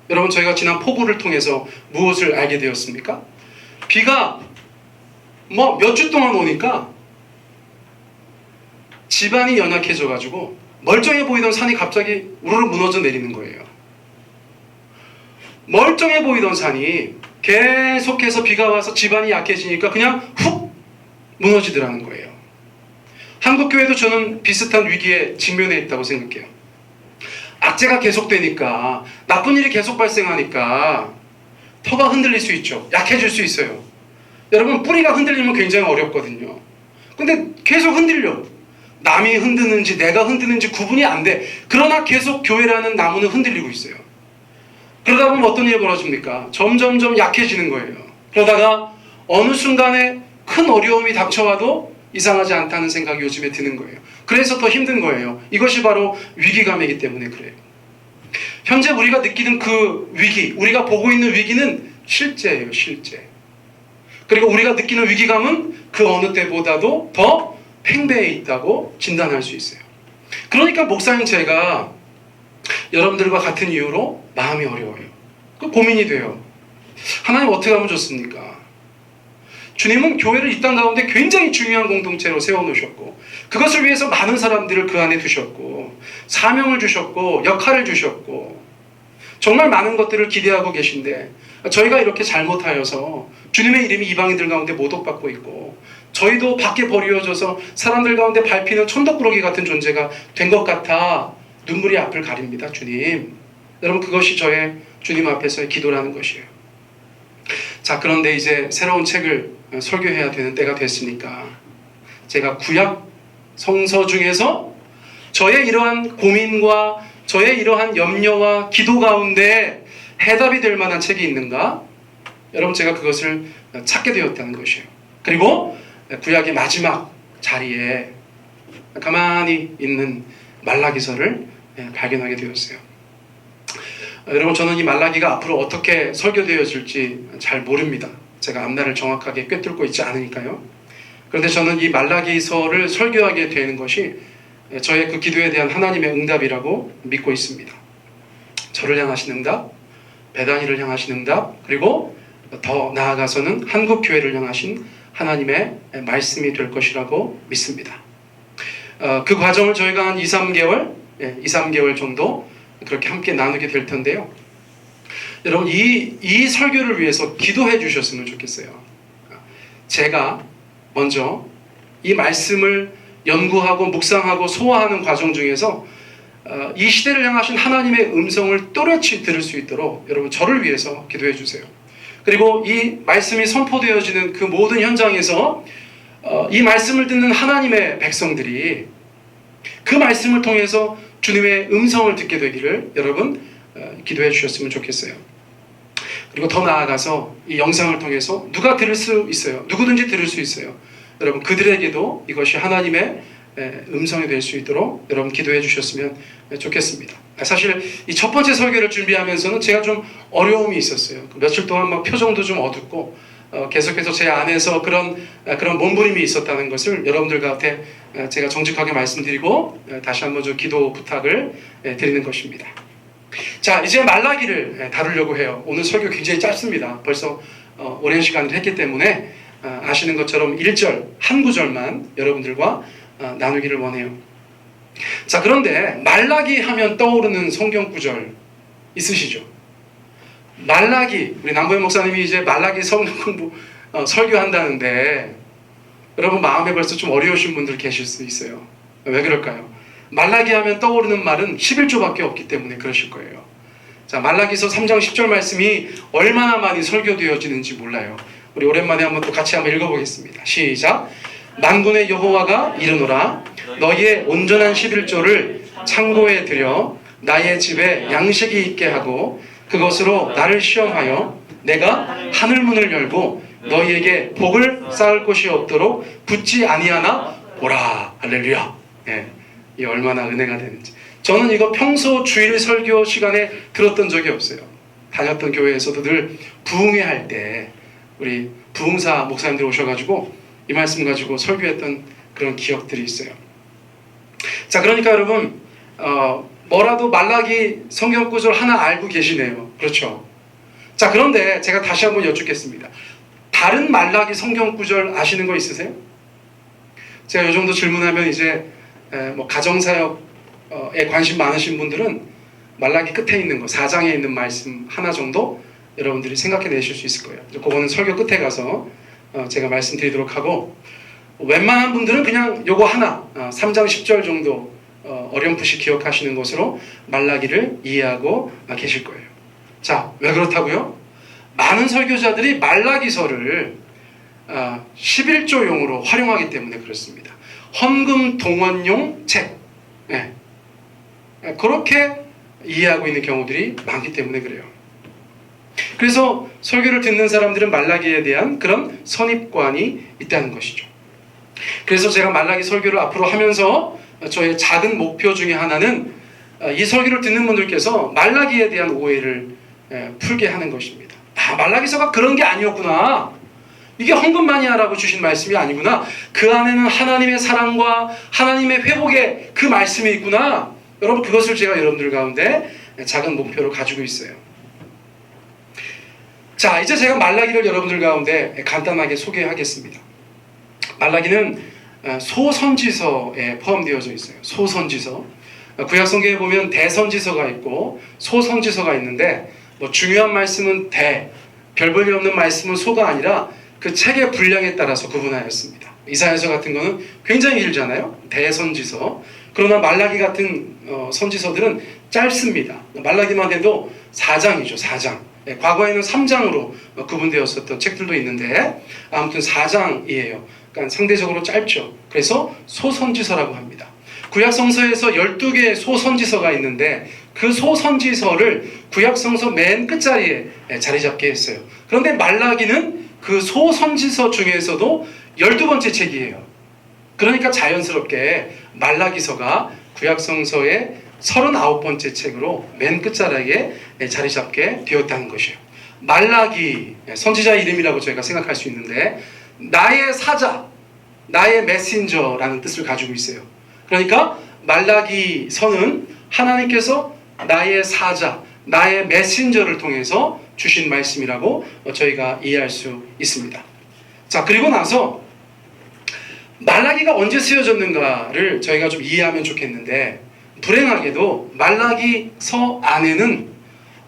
[SPEAKER 3] 여러분, 저희가 지난 폭우를 통해서 무엇을 알게 되었습니까? 비가 몇 주 동안 오니까 지반이 연약해져가지고 멀쩡해 보이던 산이 갑자기 우르르 무너져 내리는 거예요. 멀쩡해 보이던 산이 계속해서 비가 와서 지반이 약해지니까 그냥 훅 무너지더라는 거예요. 한국교회도 저는 비슷한 위기에 직면해 있다고 생각해요. 악재가 계속되니까, 나쁜 일이 계속 발생하니까 터가 흔들릴 수 있죠. 약해질 수 있어요. 여러분, 뿌리가 흔들리면 굉장히 어렵거든요. 근데 계속 흔들려. 남이 흔드는지 내가 흔드는지 구분이 안 돼. 그러나 계속 교회라는 나무는 흔들리고 있어요. 그러다 보면 어떤 일이 벌어집니까? 점점점 약해지는 거예요. 그러다가 어느 순간에 큰 어려움이 닥쳐와도 이상하지 않다는 생각이 요즘에 드는 거예요. 그래서 더 힘든 거예요. 이것이 바로 위기감이기 때문에 그래요. 현재 우리가 느끼는 그 위기, 우리가 보고 있는 위기는 실제예요, 실제. 그리고 우리가 느끼는 위기감은 그 어느 때보다도 더 팽배해 있다고 진단할 수 있어요. 그러니까 목사님 제가 여러분들과 같은 이유로 마음이 어려워요. 그 고민이 돼요. 하나님 어떻게 하면 좋습니까? 주님은 교회를 이 땅 가운데 굉장히 중요한 공동체로 세워놓으셨고 그것을 위해서 많은 사람들을 그 안에 두셨고 사명을 주셨고 역할을 주셨고 정말 많은 것들을 기대하고 계신데 저희가 이렇게 잘못하여서 주님의 이름이 이방인들 가운데 모독받고 있고 저희도 밖에 버려져서 사람들 가운데 밟히는 천덕꾸러기 같은 존재가 된 것 같아 눈물이 앞을 가립니다. 주님, 여러분, 그것이 저의 주님 앞에서의 기도라는 것이에요. 자, 그런데 이제 새로운 책을 설교해야 되는 때가 됐으니까 제가 구약 성서 중에서 저의 이러한 고민과 저의 이러한 염려와 기도 가운데 해답이 될 만한 책이 있는가? 여러분, 제가 그것을 찾게 되었다는 것이에요. 그리고 구약의 마지막 자리에 가만히 있는 말라기서를 발견하게 되었어요. 여러분, 저는 이 말라기가 앞으로 어떻게 설교되어질지 잘 모릅니다. 제가 앞날을 정확하게 꿰뚫고 있지 않으니까요. 그런데 저는 이 말라기서를 설교하게 되는 것이 저의 그 기도에 대한 하나님의 응답이라고 믿고 있습니다. 저를 향하신 응답, 베다니를 향하신 응답, 그리고 더 나아가서는 한국 교회를 향하신 하나님의 말씀이 될 것이라고 믿습니다. 그 과정을 저희가 한 2, 3개월 정도 그렇게 함께 나누게 될 텐데요. 여러분 이 설교를 위해서 기도해 주셨으면 좋겠어요. 제가 먼저 이 말씀을 연구하고 묵상하고 소화하는 과정 중에서 이 시대를 향하신 하나님의 음성을 또렷이 들을 수 있도록 여러분 저를 위해서 기도해 주세요. 그리고 이 말씀이 선포되어지는 그 모든 현장에서 이 말씀을 듣는 하나님의 백성들이 그 말씀을 통해서 주님의 음성을 듣게 되기를 여러분 기도해 주셨으면 좋겠어요. 그리고 더 나아가서 이 영상을 통해서 누가 들을 수 있어요. 누구든지 들을 수 있어요. 여러분 그들에게도 이것이 하나님의 음성이 될 수 있도록 여러분 기도해 주셨으면 좋겠습니다. 사실 이 첫 번째 설교를 준비하면서는 제가 좀 어려움이 있었어요. 며칠 동안 막 표정도 좀 어둡고 계속해서 제 안에서 그런 몸부림이 있었다는 것을 여러분들 곁에 제가 정직하게 말씀드리고 다시 한번 좀 기도 부탁을 드리는 것입니다. 자, 이제 말라기를 다루려고 해요. 오늘 설교 굉장히 짧습니다. 벌써 오랜 시간을 했기 때문에 아시는 것처럼 1절 한 구절만 여러분들과 나누기를 원해요. 자, 그런데 말라기 하면 떠오르는 성경 구절 있으시죠? 말라기, 우리 남보현 목사님이 이제 말라기 성경 공부 설교한다는데 여러분 마음에 벌써 좀 어려우신 분들 계실 수 있어요. 왜 그럴까요? 말라기 하면 떠오르는 말은 11조밖에 없기 때문에 그러실 거예요. 자, 말라기서 3장 10절 말씀이 얼마나 많이 설교되어지는지 몰라요. 우리 오랜만에 한번 또 같이 한번 읽어보겠습니다. 시작. 만군의 여호와가 이르노라 너희의 온전한 11조를 창고에 들여 나의 집에 양식이 있게 하고 그것으로 나를 시험하여 내가 하늘문을 열고 너희에게 복을 쌓을 곳이 없도록 붙지 아니하나 보라. 할렐루야. 예, 이 얼마나 은혜가 되는지. 저는 이거 평소 주일 설교 시간에 들었던 적이 없어요. 다녔던 교회에서도 늘 부흥회 할 때 우리 부흥사 목사님들 오셔가지고 이 말씀 가지고 설교했던 그런 기억들이 있어요. 자, 그러니까 여러분 뭐라도 말라기 성경 구절 하나 알고 계시네요. 그렇죠? 자, 그런데 제가 다시 한번 여쭙겠습니다. 다른 말라기 성경 구절 아시는 거 있으세요? 제가 이 정도 질문하면 이제 뭐 가정사역에 관심 많으신 분들은 말라기 끝에 있는 거 4장에 있는 말씀 하나 정도 여러분들이 생각해 내실 수 있을 거예요. 그거는 설교 끝에 가서 제가 말씀드리도록 하고 웬만한 분들은 그냥 요거 하나 3장 10절 정도 어렴풋이 기억하시는 것으로 말라기를 이해하고 계실 거예요. 자, 왜 그렇다고요? 많은 설교자들이 말라기서를 11조용으로 활용하기 때문에 그렇습니다. 헌금 동원용 책. 네. 그렇게 이해하고 있는 경우들이 많기 때문에 그래요. 그래서 설교를 듣는 사람들은 말라기에 대한 그런 선입관이 있다는 것이죠. 그래서 제가 말라기 설교를 앞으로 하면서 저의 작은 목표 중에 하나는 이 설교를 듣는 분들께서 말라기에 대한 오해를 풀게 하는 것입니다. 말라기서가 그런 게 아니었구나. 이게 헌금만이 하라고 주신 말씀이 아니구나. 그 안에는 하나님의 사랑과 하나님의 회복의 그 말씀이 있구나. 여러분 그것을 제가 여러분들 가운데 작은 목표로 가지고 있어요. 자, 이제 제가 말라기를 여러분들 가운데 간단하게 소개하겠습니다. 말라기는 소선지서에 포함되어져 있어요. 소선지서. 구약성경에 보면 대선지서가 있고 소선지서가 있는데 뭐 중요한 말씀은 별 볼일 없는 말씀은 소가 아니라 그 책의 분량에 따라서 구분하였습니다. 이사야서 같은 거는 굉장히 길잖아요. 대선지서. 그러나 말라기 같은 선지서들은 짧습니다. 말라기만 해도 4장이죠. 4장. 과거에는 3장으로 구분되었었던 책들도 있는데 아무튼 4장이에요. 그러니까 상대적으로 짧죠. 그래서 소선지서라고 합니다. 구약성서에서 12개의 소선지서가 있는데 그 소선지서를 구약성서 맨 끝자리에 자리 잡게 했어요. 그런데 말라기는 그 소선지서 중에서도 12번째 책이에요. 그러니까 자연스럽게 말라기서가 구약성서의 39번째 책으로 맨 끝자락에 자리 잡게 되었다는 것이에요. 말라기, 선지자 이름이라고 저희가 생각할 수 있는데 나의 사자, 나의 메신저라는 뜻을 가지고 있어요. 그러니까 말라기서는 하나님께서 나의 사자, 나의 메신저를 통해서 주신 말씀이라고 저희가 이해할 수 있습니다. 자, 그리고 나서 말라기가 언제 쓰여졌는가를 저희가 좀 이해하면 좋겠는데, 불행하게도 말라기서 안에는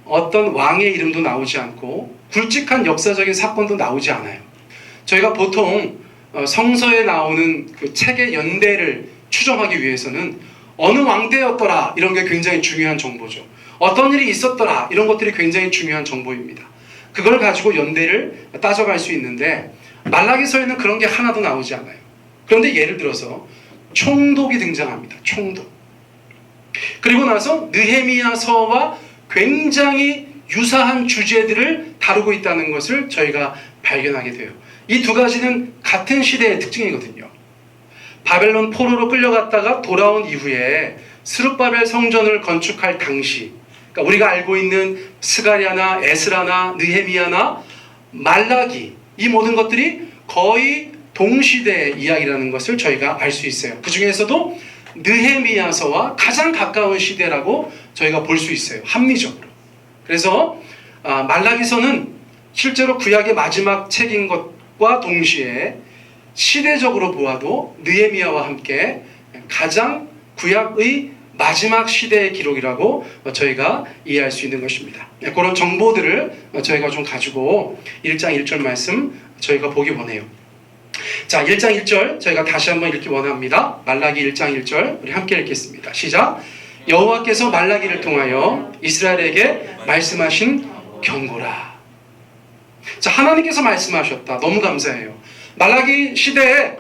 [SPEAKER 3] 어떤 왕의 이름도 나오지 않고 굵직한 역사적인 사건도 나오지 않아요. 저희가 보통 성서에 나오는 그 책의 연대를 추정하기 위해서는 어느 왕 때였더라 이런 게 굉장히 중요한 정보죠. 어떤 일이 있었더라 이런 것들이 굉장히 중요한 정보입니다. 그걸 가지고 연대를 따져갈 수 있는데, 말라기서에는 그런 게 하나도 나오지 않아요. 그런데 예를 들어서 총독이 등장합니다. 총독. 그리고 나서 느헤미야서와 굉장히 유사한 주제들을 다루고 있다는 것을 저희가 발견하게 돼요. 이 두 가지는 같은 시대의 특징이거든요. 바벨론 포로로 끌려갔다가 돌아온 이후에 스룹바벨 성전을 건축할 당시, 그러니까 우리가 알고 있는 스가랴나 에스라나 느헤미야나 말라기, 이 모든 것들이 거의 동시대의 이야기라는 것을 저희가 알 수 있어요. 그 중에서도 느헤미야서와 가장 가까운 시대라고 저희가 볼 수 있어요. 합리적으로. 그래서 말라기서는 실제로 구약의 마지막 책인 것과 동시에 시대적으로 보아도 느헤미야와 함께 가장 구약의 마지막 시대의 기록이라고 저희가 이해할 수 있는 것입니다. 그런 정보들을 저희가 좀 가지고 1장 1절 말씀 저희가 보기 원해요. 자, 1장 1절 저희가 다시 한번 읽기 원합니다. 말라기 1장 1절 우리 함께 읽겠습니다. 시작. 여호와께서 말라기를 통하여 이스라엘에게 말씀하신 경고라. 자, 하나님께서 말씀하셨다. 너무 감사해요. 말라기 시대에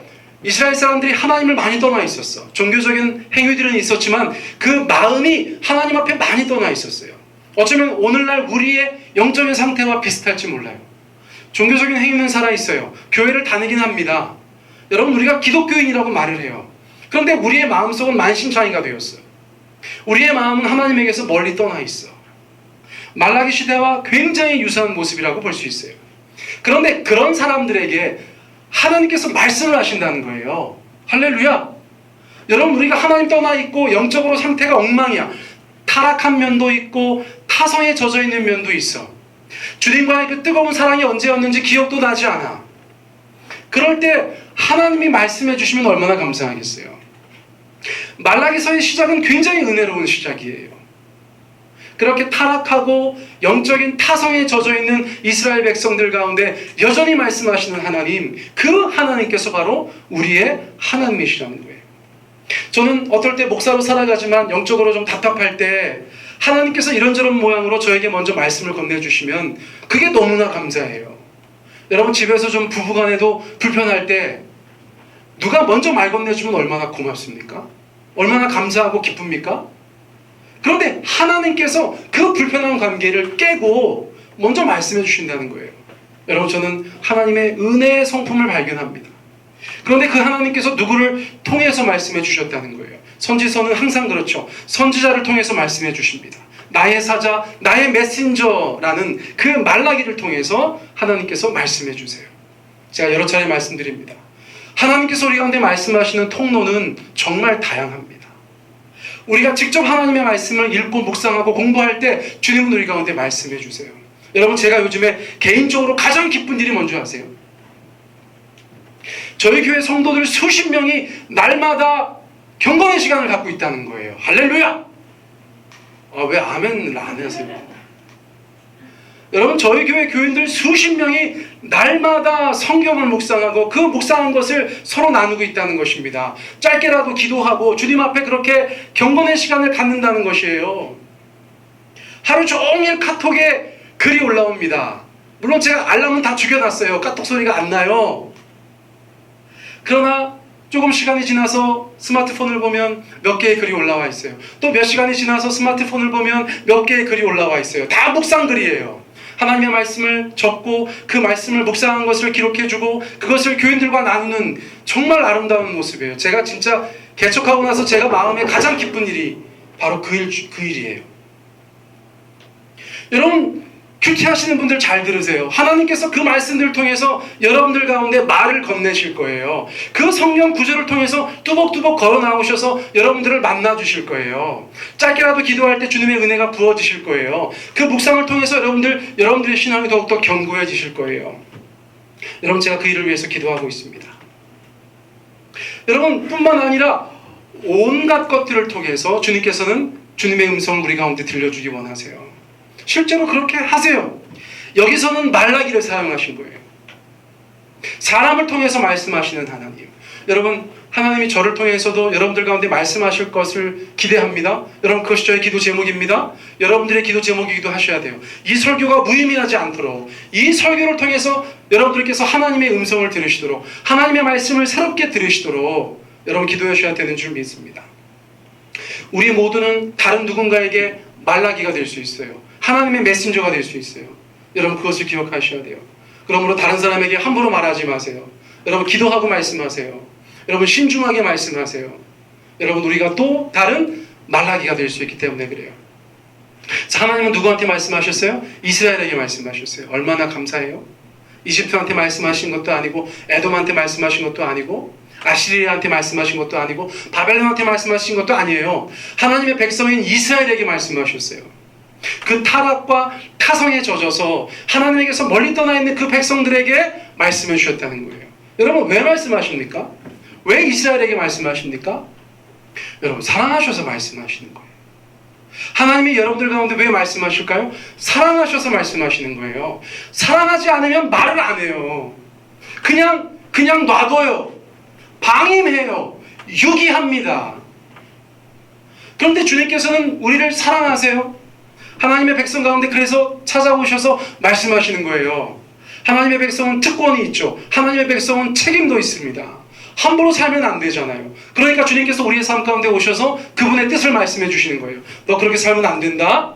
[SPEAKER 3] 이스라엘 사람들이 하나님을 많이 떠나 있었어. 종교적인 행위들은 있었지만 그 마음이 하나님 앞에 많이 떠나 있었어요. 어쩌면 오늘날 우리의 영적인 상태와 비슷할지 몰라요. 종교적인 행위는 살아있어요. 교회를 다니긴 합니다. 여러분, 우리가 기독교인이라고 말을 해요. 그런데 우리의 마음속은 만신창이가 되었어요. 우리의 마음은 하나님에게서 멀리 떠나 있어. 말라기 시대와 굉장히 유사한 모습이라고 볼 수 있어요. 그런데 그런 사람들에게 하나님께서 말씀을 하신다는 거예요. 할렐루야. 여러분, 우리가 하나님 떠나 있고 영적으로 상태가 엉망이야. 타락한 면도 있고 타성에 젖어 있는 면도 있어. 주님과의 그 뜨거운 사랑이 언제였는지 기억도 나지 않아. 그럴 때 하나님이 말씀해 주시면 얼마나 감사하겠어요. 말라기서의 시작은 굉장히 은혜로운 시작이에요. 그렇게 타락하고 영적인 타성에 젖어 있는 이스라엘 백성들 가운데 여전히 말씀하시는 하나님, 그 하나님께서 바로 우리의 하나님이시라는 거예요. 저는 어떨 때 목사로 살아가지만 영적으로 좀 답답할 때 하나님께서 이런저런 모양으로 저에게 먼저 말씀을 건네주시면 그게 너무나 감사해요. 여러분, 집에서 좀 부부간에도 불편할 때 누가 먼저 말 건네주면 얼마나 고맙습니까? 얼마나 감사하고 기쁩니까? 그런데 하나님께서 그 불편한 관계를 깨고 먼저 말씀해 주신다는 거예요. 여러분, 저는 하나님의 은혜의 성품을 발견합니다. 그런데 그 하나님께서 누구를 통해서 말씀해 주셨다는 거예요. 선지서는 항상 그렇죠. 선지자를 통해서 말씀해 주십니다. 나의 사자, 나의 메신저라는 그 말라기를 통해서 하나님께서 말씀해 주세요. 제가 여러 차례 말씀드립니다. 하나님께서 우리 가운데 말씀하시는 통로는 정말 다양합니다. 우리가 직접 하나님의 말씀을 읽고 묵상하고 공부할 때 주님은 우리 가운데 말씀해 주세요. 여러분, 제가 요즘에 개인적으로 가장 기쁜 일이 뭔지 아세요? 저희 교회 성도들 수십 명이 날마다 경건의 시간을 갖고 있다는 거예요. 할렐루야! 왜 아멘을 안 하세요? 여러분, 저희 교회 교인들 수십 명이 날마다 성경을 묵상하고 그 묵상한 것을 서로 나누고 있다는 것입니다. 짧게라도 기도하고 주님 앞에 그렇게 경건의 시간을 갖는다는 것이에요. 하루 종일 카톡에 글이 올라옵니다. 물론 제가 알람은 다 죽여놨어요. 카톡 소리가 안 나요. 그러나 조금 시간이 지나서 스마트폰을 보면 몇 개의 글이 올라와 있어요. 또 몇 시간이 지나서 스마트폰을 보면 몇 개의 글이 올라와 있어요. 다 묵상글이에요. 하나님의 말씀을 적고 그 말씀을 묵상한 것을 기록해주고 그것을 교인들과 나누는 정말 아름다운 모습이에요. 제가 진짜 개척하고 나서 제가 마음에 가장 기쁜 일이 바로 그 일이에요. 여러분, 큐티하시는 분들 잘 들으세요. 하나님께서 그 말씀들을 통해서 여러분들 가운데 말을 건네실 거예요. 그 성경 구절을 통해서 뚜벅뚜벅 걸어 나오셔서 여러분들을 만나 주실 거예요. 짧게라도 기도할 때 주님의 은혜가 부어지실 거예요. 그 묵상을 통해서 여러분들의 신앙이 더욱더 견고해지실 거예요. 여러분, 제가 그 일을 위해서 기도하고 있습니다. 여러분 뿐만 아니라 온갖 것들을 통해서 주님께서는 주님의 음성을 우리 가운데 들려주기 원하세요. 실제로 그렇게 하세요. 여기서는 말라기를 사용하신 거예요. 사람을 통해서 말씀하시는 하나님. 여러분, 하나님이 저를 통해서도 여러분들 가운데 말씀하실 것을 기대합니다. 여러분, 그것이 저의 기도 제목입니다. 여러분들의 기도 제목이기도 하셔야 돼요. 이 설교가 무의미하지 않도록, 이 설교를 통해서 여러분들께서 하나님의 음성을 들으시도록, 하나님의 말씀을 새롭게 들으시도록 여러분 기도하셔야 되는 줄 믿습니다. 우리 모두는 다른 누군가에게 말라기가 될 수 있어요. 하나님의 메신저가 될 수 있어요. 여러분, 그것을 기억하셔야 돼요. 그러므로 다른 사람에게 함부로 말하지 마세요. 여러분, 기도하고 말씀하세요. 여러분, 신중하게 말씀하세요. 여러분, 우리가 또 다른 말라기가 될 수 있기 때문에 그래요. 자, 하나님은 누구한테 말씀하셨어요? 이스라엘에게 말씀하셨어요. 얼마나 감사해요. 이집트한테 말씀하신 것도 아니고, 에돔한테 말씀하신 것도 아니고, 아시리아한테 말씀하신 것도 아니고, 바벨론한테 말씀하신 것도 아니에요. 하나님의 백성인 이스라엘에게 말씀하셨어요. 그 타락과 타성에 젖어서 하나님에게서 멀리 떠나 있는 그 백성들에게 말씀해 주셨다는 거예요. 여러분, 왜 말씀하십니까? 왜 이스라엘에게 말씀하십니까? 여러분, 사랑하셔서 말씀하시는 거예요. 하나님이 여러분들 가운데 왜 말씀하실까요? 사랑하셔서 말씀하시는 거예요. 사랑하지 않으면 말을 안 해요. 그냥 놔둬요. 방임해요. 유기합니다. 그런데 주님께서는 우리를 사랑하세요. 하나님의 백성 가운데 그래서 찾아오셔서 말씀하시는 거예요. 하나님의 백성은 특권이 있죠. 하나님의 백성은 책임도 있습니다. 함부로 살면 안 되잖아요. 그러니까 주님께서 우리의 삶 가운데 오셔서 그분의 뜻을 말씀해 주시는 거예요. 너 그렇게 살면 안 된다.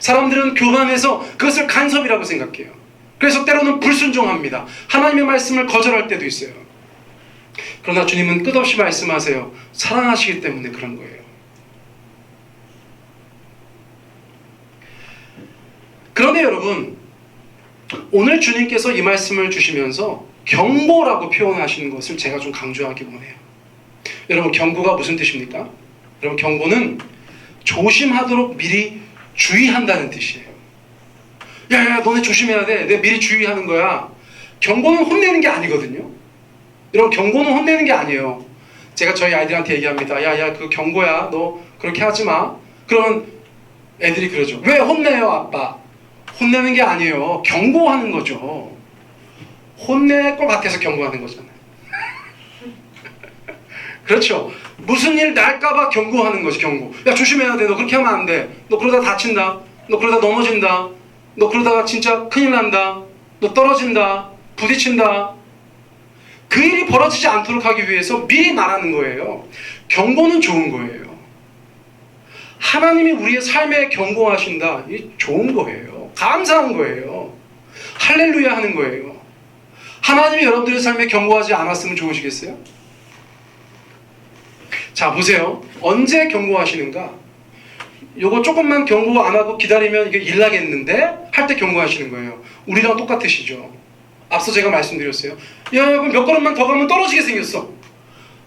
[SPEAKER 3] 사람들은 교만해서 그것을 간섭이라고 생각해요. 그래서 때로는 불순종합니다. 하나님의 말씀을 거절할 때도 있어요. 그러나 주님은 끝없이 말씀하세요. 사랑하시기 때문에 그런 거예요. 그런데 여러분, 오늘 주님께서 이 말씀을 주시면서 경고라고 표현하시는 것을 제가 좀 강조하기 원해요. 여러분, 경고가 무슨 뜻입니까? 여러분, 경고는 조심하도록 미리 주의한다는 뜻이에요. 야, 너네 조심해야 돼. 내가 미리 주의하는 거야. 경고는 혼내는 게 아니거든요. 여러분, 경고는 혼내는 게 아니에요. 제가 저희 아이들한테 얘기합니다. 야, 그 경고야. 너 그렇게 하지 마. 그러면 애들이 그러죠. 왜 혼내요, 아빠? 혼내는 게 아니에요. 경고하는 거죠. 혼낼 것 같아서 경고하는 거잖아요. 그렇죠. 무슨 일 날까봐 경고하는 거지, 경고. 야, 조심해야 돼. 너 그렇게 하면 안 돼. 너 그러다 다친다. 너 그러다 넘어진다. 너 그러다가 진짜 큰일 난다. 너 떨어진다. 부딪힌다. 그 일이 벌어지지 않도록 하기 위해서 미리 말하는 거예요. 경고는 좋은 거예요. 하나님이 우리의 삶에 경고하신다. 이 좋은 거예요. 감사한 거예요. 할렐루야 하는 거예요. 하나님이 여러분들의 삶에 경고하지 않았으면 좋으시겠어요? 자, 보세요. 언제 경고하시는가? 요거 조금만 경고 안 하고 기다리면 이게 일 나겠는데 할 때 경고하시는 거예요. 우리랑 똑같으시죠? 앞서 제가 말씀드렸어요. 야, 그럼 몇 걸음만 더 가면 떨어지게 생겼어.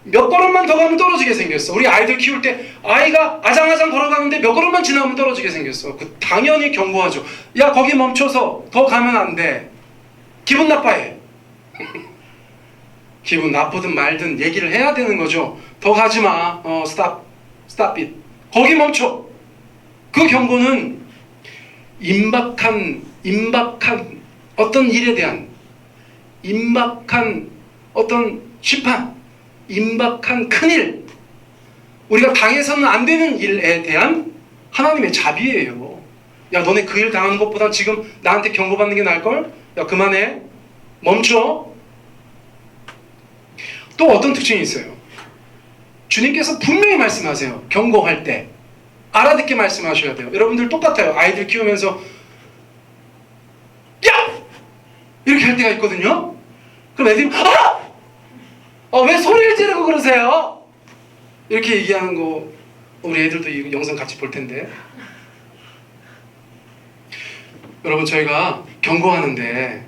[SPEAKER 3] 몇 걸음만 더 가면 떨어지게 생겼어. 우리 아이들 키울 때 아이가 아장아장 걸어가는데 몇 걸음만 지나면 떨어지게 생겼어. 그 당연히 경고하죠. 야, 거기 멈춰서 더 가면 안 돼. 기분 나빠해. 기분 나쁘든 말든 얘기를 해야 되는 거죠. 더 가지 마. stop it. 거기 멈춰. 그 경고는 임박한 어떤 일에 대한 임박한 어떤 심판, 임박한 큰일, 우리가 당해서는 안 되는 일에 대한 하나님의 자비예요. 야, 너네 그 일 당하는 것보다 지금 나한테 경고받는 게 나을걸? 야, 그만해. 멈춰. 또 어떤 특징이 있어요? 주님께서 분명히 말씀하세요. 경고할 때 알아듣게 말씀하셔야 돼요. 여러분들 똑같아요. 아이들 키우면서 야! 이렇게 할 때가 있거든요. 그럼 애들이 왜 소리를 지르고 그러세요? 이렇게 얘기하는 거 우리 애들도 이 영상 같이 볼 텐데, 여러분 저희가 경고하는데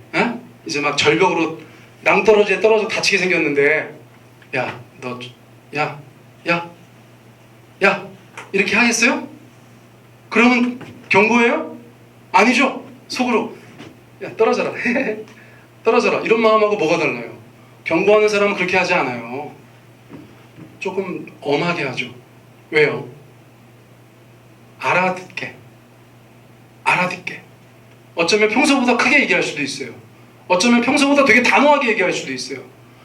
[SPEAKER 3] 이제 막 절벽으로 낭떠러지에 떨어져 다치게 생겼는데 야 너 야 이렇게 하겠어요? 그러면 경고예요? 아니죠. 속으로 야 떨어져라 떨어져라 이런 마음하고 뭐가 달라요? 경고하는 사람은 그렇게 하지 않아요. 조금 엄하게 하죠. 왜요? 알아듣게 어쩌면 평소보다 크게 얘기할 수도 있어요. 어쩌면 평소보다 되게 단호하게 얘기할 수도 있어요.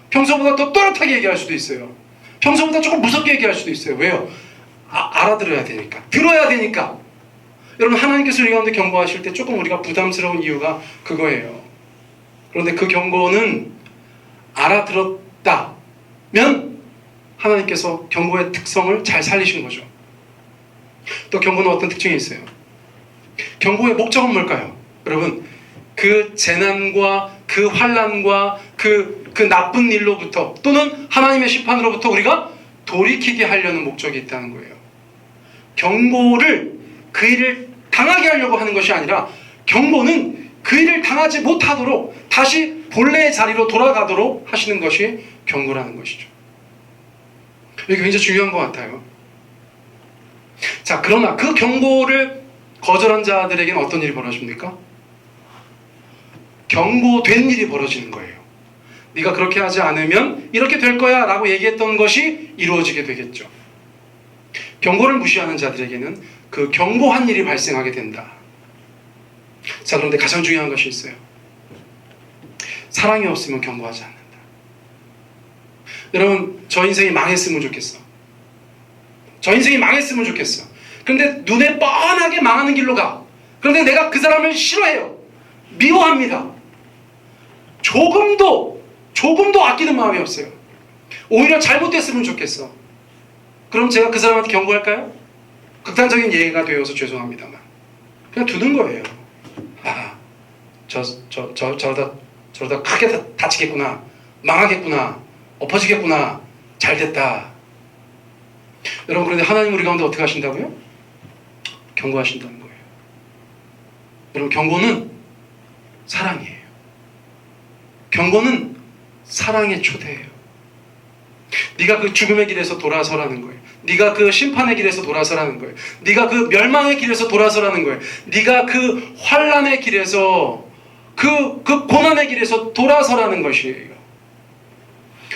[SPEAKER 3] 평소보다 더 또렷하게 얘기할 수도 있어요. 평소보다 조금 무섭게 얘기할 수도 있어요. 왜요? 알아들어야 되니까. 들어야 되니까. 여러분 하나님께서 우리 가운데 경고하실 때 조금 우리가 부담스러운 이유가 그거예요. 그런데 그 경고는 알아들었다면 하나님께서 경고의 특성을 잘 살리신 거죠. 또 경고는 어떤 특징이 있어요? 경고의 목적은 뭘까요? 여러분 그 재난과 그 환난과 그 나쁜 일로부터 또는 하나님의 심판으로부터 우리가 돌이키게 하려는 목적이 있다는 거예요. 경고를 그 일을 당하게 하려고 하는 것이 아니라 경고는 그 일을 당하지 못하도록 다시 본래의 자리로 돌아가도록 하시는 것이 경고라는 것이죠. 이게 굉장히 중요한 것 같아요. 자, 그러나 그 경고를 거절한 자들에게는 어떤 일이 벌어집니까? 경고된 일이 벌어지는 거예요. 네가 그렇게 하지 않으면 이렇게 될 거야 라고 얘기했던 것이 이루어지게 되겠죠. 경고를 무시하는 자들에게는 그 경고한 일이 발생하게 된다. 자, 그런데 가장 중요한 것이 있어요. 사랑이 없으면 경고하지 않는다. 여러분, 저 인생이 망했으면 좋겠어. 저 인생이 망했으면 좋겠어. 그런데 눈에 뻔하게 망하는 길로 가. 그런데 내가 그 사람을 싫어해요. 미워합니다. 조금도 아끼는 마음이 없어요. 오히려 잘못됐으면 좋겠어. 그럼 제가 그 사람한테 경고할까요? 극단적인 예가 되어서 죄송합니다만 그냥 두는 거예요. 저러다 크게 다치겠구나, 망하겠구나, 엎어지겠구나, 잘됐다. 여러분, 그런데 하나님 우리 가운데 어떻게 하신다고요? 경고하신다는 거예요. 여러분, 경고는 사랑이에요. 경고는 사랑의 초대예요. 네가 그 죽음의 길에서 돌아서라는 거예요. 네가 그 심판의 길에서 돌아서라는 거예요. 네가 그 멸망의 길에서 돌아서라는 거예요. 네가 그 환난의 길에서 그 고난의 길에서 돌아서라는 것이에요.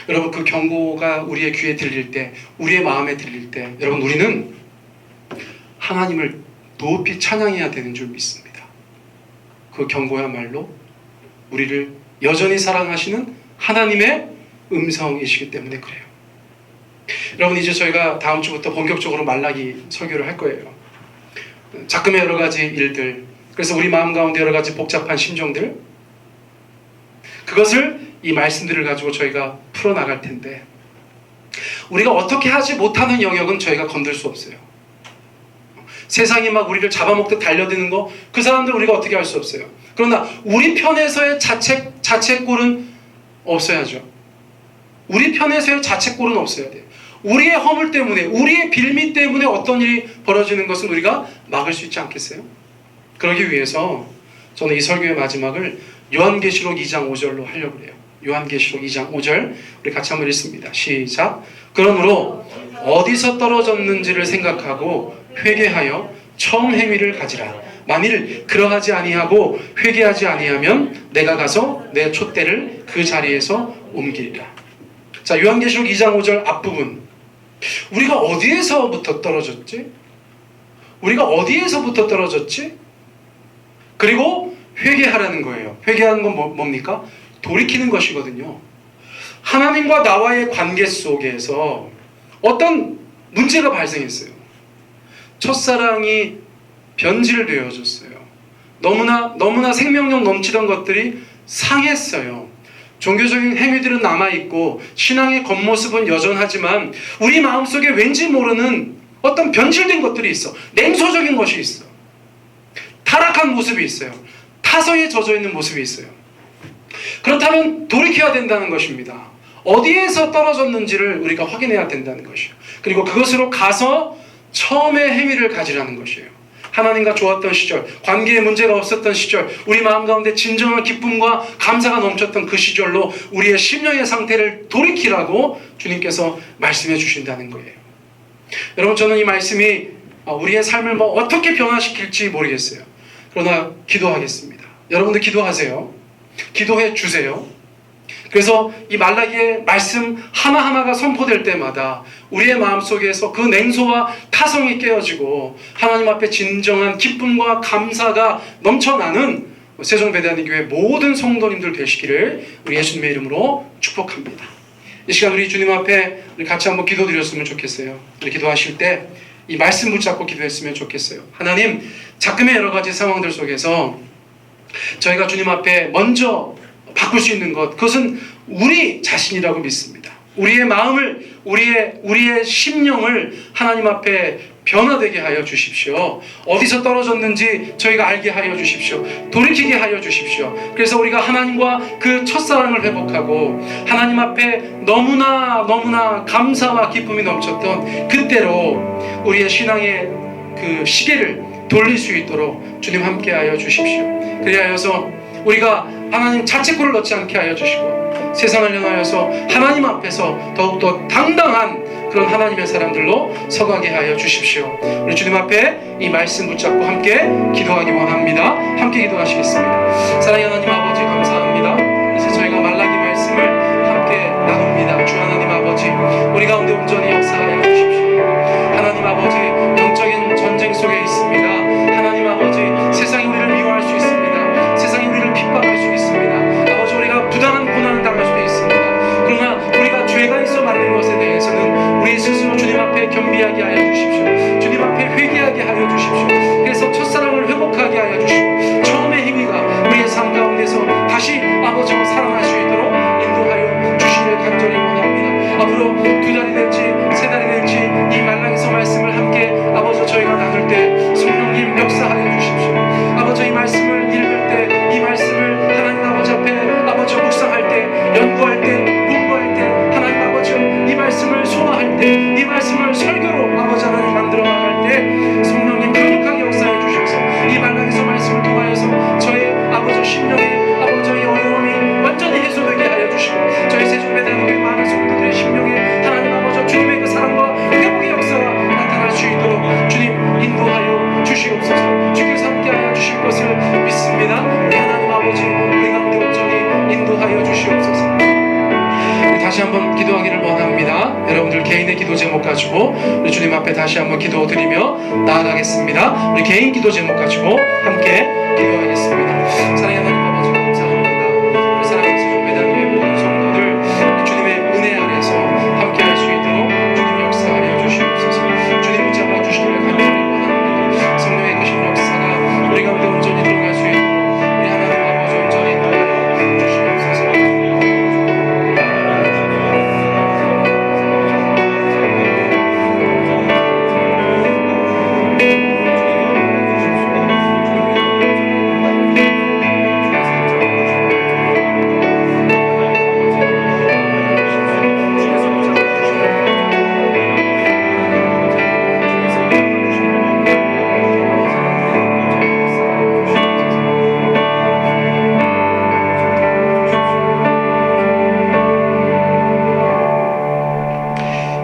[SPEAKER 3] 여러분, 그 경고가 우리의 귀에 들릴 때, 우리의 마음에 들릴 때, 여러분, 우리는 하나님을 높이 찬양해야 되는 줄 믿습니다. 그 경고야말로 우리를 여전히 사랑하시는 하나님의 음성이시기 때문에 그래요. 여러분, 이제 저희가 다음 주부터 본격적으로 말라기 설교를 할 거예요. 작금의 여러 가지 일들, 그래서 우리 마음 가운데 여러 가지 복잡한 심정들, 그것을 이 말씀들을 가지고 저희가 풀어나갈 텐데, 우리가 어떻게 하지 못하는 영역은 저희가 건들 수 없어요. 세상이 막 우리를 잡아먹듯 달려드는 거, 그 사람들 우리가 어떻게 할 수 없어요. 그러나 우리 편에서의 자책골은 없어야죠. 우리 편에서의 자책골은 없어야 돼요. 우리의 허물 때문에, 우리의 빌미 때문에 어떤 일이 벌어지는 것은 우리가 막을 수 있지 않겠어요? 그러기 위해서 저는 이 설교의 마지막을 요한계시록 2장 5절로 하려고 해요. 요한계시록 2장 5절 우리 같이 한번 읽습니다. 시작. 그러므로 어디서 떨어졌는지를 생각하고 회개하여 처음 행위를 가지라. 만일 그러하지 아니하고 회개하지 아니하면 내가 가서 내 촛대를 그 자리에서 옮기리라. 자, 요한계시록 2장 5절 앞부분, 우리가 어디에서부터 떨어졌지? 그리고 회개하라는 거예요. 회개하는 건 뭡니까? 돌이키는 것이거든요. 하나님과 나와의 관계 속에서 어떤 문제가 발생했어요. 첫사랑이 변질되어졌어요. 너무나 생명력 넘치던 것들이 상했어요. 종교적인 행위들은 남아있고 신앙의 겉모습은 여전하지만 우리 마음속에 왠지 모르는 어떤 변질된 것들이 있어. 냉소적인 것이 있어. 타락한 모습이 있어요. 타성에 젖어있는 모습이 있어요. 그렇다면 돌이켜야 된다는 것입니다. 어디에서 떨어졌는지를 우리가 확인해야 된다는 것이에요. 그리고 그것으로 가서 처음의 행위를 가지라는 것이에요. 하나님과 좋았던 시절, 관계에 문제가 없었던 시절, 우리 마음 가운데 진정한 기쁨과 감사가 넘쳤던 그 시절로 우리의 심령의 상태를 돌이키라고 주님께서 말씀해 주신다는 거예요. 여러분, 저는 이 말씀이 우리의 삶을 어떻게 변화시킬지 모르겠어요. 그러나 기도하겠습니다. 여러분들 기도하세요. 기도해 주세요. 그래서 이 말라기의 말씀 하나하나가 선포될 때마다 우리의 마음속에서 그 냉소와 타성이 깨어지고 하나님 앞에 진정한 기쁨과 감사가 넘쳐나는 세종배단위교회 모든 성도님들 되시기를 우리 예수님의 이름으로 축복합니다. 이 시간 우리 주님 앞에 우리 같이 한번 기도드렸으면 좋겠어요. 우리 기도하실 때 이 말씀 붙잡고 기도했으면 좋겠어요. 하나님, 자금의 여러 가지 상황들 속에서 저희가 주님 앞에 먼저 바꿀 수 있는 것, 그것은 우리 자신이라고 믿습니다. 우리의 마음을, 우리의 심령을 하나님 앞에 변화되게 하여 주십시오. 어디서 떨어졌는지 저희가 알게 하여 주십시오. 돌이키게 하여 주십시오. 그래서 우리가 하나님과 그 첫사랑을 회복하고 하나님 앞에 너무나 감사와 기쁨이 넘쳤던 그때로 우리의 신앙의 그 시계를 돌릴 수 있도록 주님 함께 하여 주십시오. 그리하여서 우리가 하나님 자책골을 넣지 않게 하여 주시고 세상을 향하여서 하나님 앞에서 더욱더 당당한 그런 하나님의 사람들로 서가게 하여 주십시오. 우리 주님 앞에 이 말씀 붙잡고 함께 기도하기 원합니다. 함께 기도하시겠습니다. 사랑의 하나님 아버지, 감사합니다. 이제 저희가 말라기 말씀을 함께 나눕니다. 주 하나님 아버지, 우리 가운데 온전히 역사하여 주십시오. 하나님 아버지, 영적인 전쟁 속에 있습니다. 하나님 아버지, 세상이 우리를 미워할 수 있습니다. 세상이 우리를 핍박할 수 있습니다. 아버지, 우리가 부당한 고난을 당할 수도 있습니다. 그러나 우리가 죄가 있어 말하는 것에 대해서는 우리 스스로 주님 앞에 겸비하게 하여 주십시오. 주님 앞에 회개하게 하여 주십시오. 그래서 첫사랑을 회복하게 하여 주시고 처음의 행위가 우리의 삶 가운데서 다시 아버지와 사랑할 수 있도록 인도하여 주시길 간절히 원합니다. 앞으로 2달이 될지 3달이 될지 이 말라기서 말씀을 함께 아버지 저희가 나눌 때 성령님 역사하여 주십시오. 아버지 이 말씀을 읽을 때 이 말씀을 하나님 아버지 앞에 아버지 묵상할 때, 연구할 때, 공부할 때, 하나님 아버지 이 말씀을 소화할 때, 이 말씀을 설교로 아버지 하나님 만들어 나갈 때 성령님 강력하게 역사해 주셔서 이 말라기서 말씀을 통하여서 저의 아버지 심령에 아버지의 어려움이 완전히 해소되게 하여 주시고 저희 세종배단교회 많은 성도들의 심령에 하나님 아버지 주님의 그 사랑과 회복의 역사가 나타날 수 있도록 주님 인도하여 주시옵소서. 주께서 함께하여 주실 것을 믿습니다. 하나님 아버지, 우리 가운데 온전히 인도하여 주시옵소서. 우리 다시 한번 기도하기를 원합니다. 여러분들 개인의 기도 제목 가지고 우리 주님 앞에 다시 한번 기도드리며 나아가겠습니다. 우리 개인 기도 제목 가지고 함께 기도하겠습니다. 사랑의 하나님 아버지, 감사합니다. 우리 사랑하는 세종배단교회 모든 성도들 주님의 은혜 아래서 함께할 수 있도록 주님 역사하여 주시옵소서. 주님 붙잡아 주시기를 간절히 원합니다. 성령의 그 역사가 우리 가운데 온전히 들어갈 수 있도록 우리 하나님 아버지 온전히 인도하여 주시옵소서.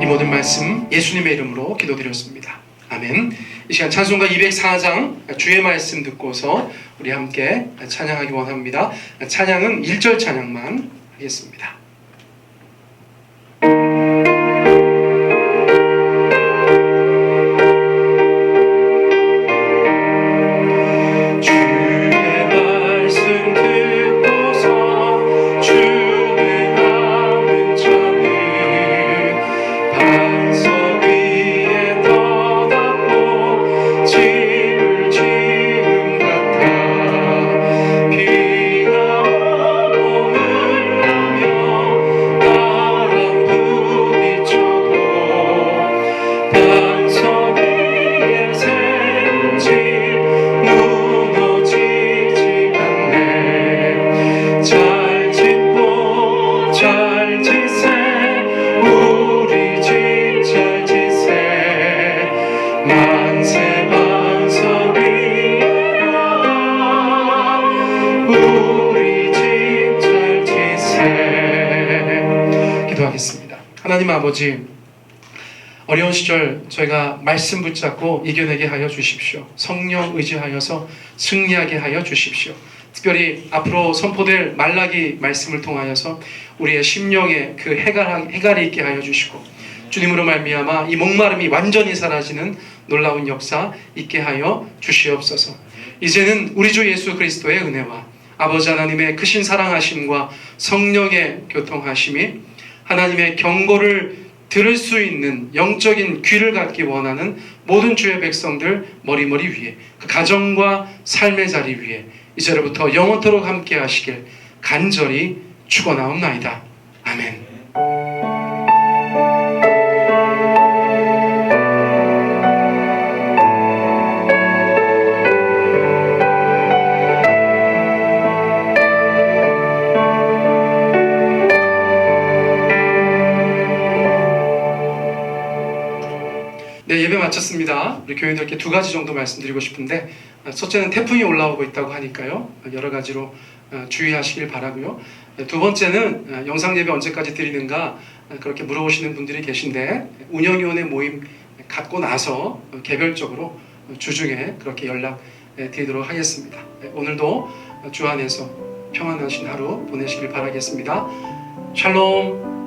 [SPEAKER 3] 이 모든 말씀 예수님의 이름으로 기도드렸습니다. 아멘. 이 시간 찬송가 204장 주의 말씀 듣고서 우리 함께 찬양하기 원합니다. 찬양은 1절 찬양만 하겠습니다.
[SPEAKER 4] 비가 오늘 오면
[SPEAKER 3] 기도하겠습니다. 하나님 아버지, 어려운 시절 저희가 말씀 붙잡고 이겨내게 하여 주십시오. 성령 의지하여서 승리하게 하여 주십시오. 특별히 앞으로 선포될 말라기 말씀을 통하여서 우리의 심령에 그 해갈이 있게 하여 주시고, 주님으로 말미암아 이 목마름이 완전히 사라지는 놀라운 역사 있게 하여 주시옵소서. 이제는 우리 주 예수 그리스도의 은혜와 아버지 하나님의 크신 사랑하심과 성령의 교통하심이 하나님의 경고를 들을 수 있는 영적인 귀를 갖기 원하는 모든 주의 백성들 머리머리 위에, 그 가정과 삶의 자리 위에 이제로부터 영원토록 함께 하시길 간절히 축원하옵나이다. 아멘. 네, 예배 마쳤습니다. 우리 교인들께 두 가지 정도 말씀드리고 싶은데, 첫째는 태풍이 올라오고 있다고 하니까요, 여러 가지로 주의하시길 바라고요. 두 번째는 영상 예배 언제까지 드리는가 그렇게 물어보시는 분들이 계신데, 운영위원회 모임 갖고 나서 개별적으로 주중에 그렇게 연락 드리도록 하겠습니다. 오늘도 주 안에서 평안하신 하루 보내시길 바라겠습니다. 샬롬.